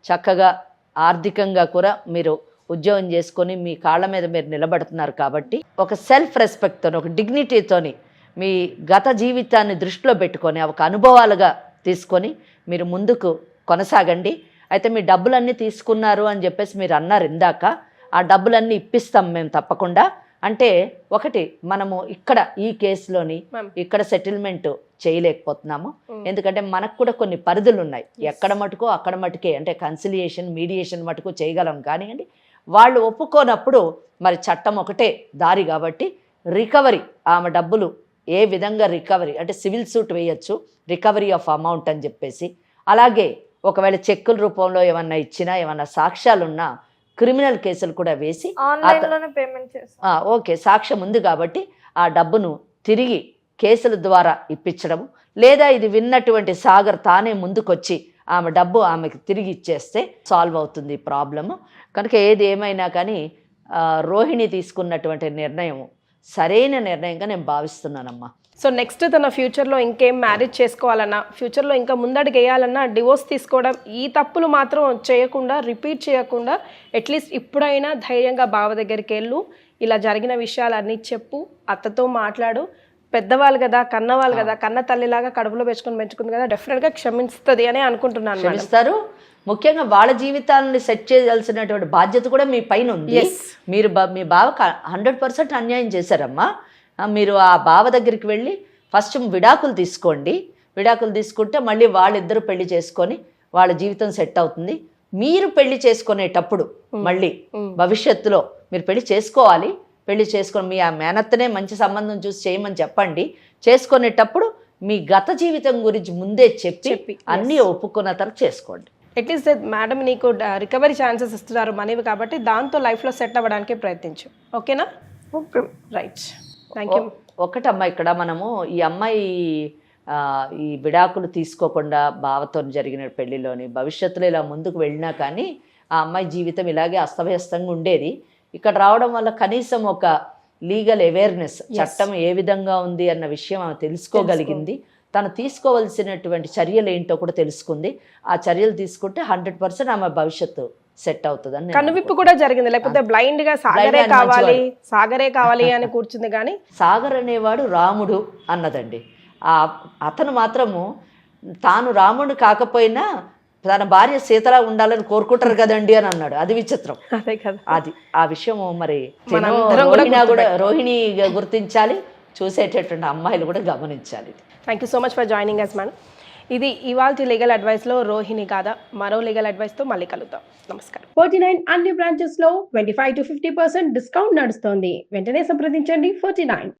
చక్కగా ఆర్థికంగా కూడా మీరు ఉద్యోగం చేసుకొని మీ కాళ్ళ మీద మీరు నిలబడుతున్నారు కాబట్టి ఒక సెల్ఫ్ రెస్పెక్ట్తో, ఒక డిగ్నిటీతోని మీ గత జీవితాన్ని దృష్టిలో పెట్టుకొని ఒక అనుభవాలుగా తీసుకొని మీరు ముందుకు కొనసాగండి. అయితే మీ డబ్బులన్నీ తీసుకున్నారు అని చెప్పేసి మీరు అన్నారు ఇందాక, ఆ డబ్బులన్నీ ఇప్పిస్తాం మేము తప్పకుండా. అంటే ఒకటి మనము ఇక్కడ ఈ కేసులోని ఇక్కడ సెటిల్మెంట్ చేయలేకపోతున్నాము, ఎందుకంటే మనకు కూడా కొన్ని పరిధులు ఉన్నాయి. ఎక్కడ మటుకో అక్కడ మటుకే, అంటే కన్సిలియేషన్ మీడియేషన్ మటుకు చేయగలం కానివ్వండి. వాళ్ళు ఒప్పుకోనప్పుడు మరి చట్టం ఒకటే దారి కాబట్టి రికవరీ, ఆమె డబ్బులు ఏ విధంగా రికవరీ అంటే సివిల్ సూట్ వేయచ్చు, రికవరీ ఆఫ్ అమౌంట్ అని చెప్పేసి. అలాగే ఒకవేళ చెక్కుల రూపంలో ఏమన్నా ఇచ్చినా, ఏమన్నా సాక్ష్యాలున్నా క్రిమినల్ కేసులు కూడా వేసి ఓకే సాక్ష్యం ఉంది కాబట్టి ఆ డబ్బును తిరిగి కేసుల ద్వారా ఇప్పించడము, లేదా ఇది విన్నటువంటి సాగర్ తానే ముందుకొచ్చి ఆమె డబ్బు ఆమెకు తిరిగి ఇచ్చేస్తే సాల్వ్ అవుతుంది ప్రాబ్లము. కనుక ఏది ఏమైనా కానీ రోహిణి తీసుకున్నటువంటి నిర్ణయం సరైన నిర్ణయంగా నేను భావిస్తున్నానమ్మా.
సో నెక్స్ట్ తన ఫ్యూచర్లో ఇంకేం మ్యారేజ్ చేసుకోవాలన్నా, ఫ్యూచర్లో ఇంకా ముందడుగు వేయాలన్నా, డివోర్స్ తీసుకోవడం, ఈ తప్పులు మాత్రం చేయకుండా, రిపీట్ చేయకుండా అట్లీస్ట్ ఇప్పుడైనా ధైర్యంగా బావ దగ్గరికి వెళ్ళు, ఇలా జరిగిన విషయాలన్నీ చెప్పు, అత్తతో మాట్లాడు. పెద్దవాళ్ళు కదా, కన్నవాళ్ళు కదా, కన్న తల్లిలాగా కడుపులో పెంచుకుంది కదా, డెఫినెట్గా క్షమిస్తుంది అని అనుకుంటున్నాను.
క్షమిస్తారు. ముఖ్యంగా వాళ్ళ జీవితాలను సెట్ చేయాల్సినటువంటి బాధ్యత కూడా మీ పైన ఉంది. మీరు మీ బావకు 100% అన్యాయం చేశారమ్మా. మీరు ఆ బావ దగ్గరికి వెళ్ళి ఫస్ట్ విడాకులు తీసుకోండి. విడాకులు తీసుకుంటే మళ్ళీ వాళ్ళిద్దరూ పెళ్లి చేసుకొని వాళ్ళ జీవితం సెట్ అవుతుంది. మీరు పెళ్లి చేసుకునేటప్పుడు మళ్ళీ భవిష్యత్తులో మీరు పెళ్లి చేసుకోవాలి. పెళ్లి చేసుకొని మీ ఆ మేనత్తనే మంచి సంబంధం చూసి చేయమని చెప్పండి. చేసుకునేటప్పుడు మీ గత జీవితం గురించి ముందే చెప్పి అన్నీ ఒప్పుకున్న తర్వాత చేసుకోండి.
అట్లీస్ట్ మేడం నీకు రికవరీ ఛాన్సెస్ ఇస్తున్నారు మనీవి కాబట్టి దాంతో లైఫ్లో సెట్ అవ్వడానికి ప్రయత్నించు. ఓకేనా? Right, thank you.
ఒకటమ్మా, ఇక్కడ మనము ఈ అమ్మాయి ఈ విడాకులు తీసుకోకుండా బావతో జరిగిన పెళ్లిలోని భవిష్యత్తులో ఇలా ముందుకు వెళ్ళినా కానీ ఆ అమ్మాయి జీవితం ఇలాగే అస్తవ్యస్తంగా ఉండేది. ఇక్కడ రావడం వల్ల కనీసం ఒక లీగల్ అవేర్నెస్, చట్టం ఏ విధంగా ఉంది అన్న విషయం ఆమె తెలుసుకోగలిగింది. తను తీసుకోవాల్సినటువంటి చర్యలు ఏంటో కూడా తెలుసుకుంది. ఆ చర్యలు తీసుకుంటే 100% ఆమె భవిష్యత్తు సెట్ అవుతుందని.
కనువిప్పు కూడా జరిగింది, లేకపోతే బ్లైండ్ గా సాగరే కావాలి అని కూర్చుంది. కానీ
సాగర్ అనేవాడు రాముడు అన్నదండి. అతను మాత్రము తాను రాముడు కాకపోయినా తన భార్య సీతలా ఉండాలని కోరుకుంటారు కదండి అని అన్నాడు. అది విచిత్రం.
అదే కదా,
అది ఆ విషయం మరి రోహిణి గుర్తించాలి, చూసేటటువంటి అమ్మాయిలు కూడా గమనించాలి.
Thank you so much for joining us madam. ఇది ఇవాల్టి లీగల్ అడ్వైస్లో రోహిణి కాదా, మరో లీగల్ అడ్వైస్తో మళ్ళీ కలుద్దాం. నమస్కారం. 49 అన్ని బ్రాంచెస్లో 25 to 50% డిస్కౌంట్ నడుస్తోంది. వెంటనే సంప్రదించండి 49.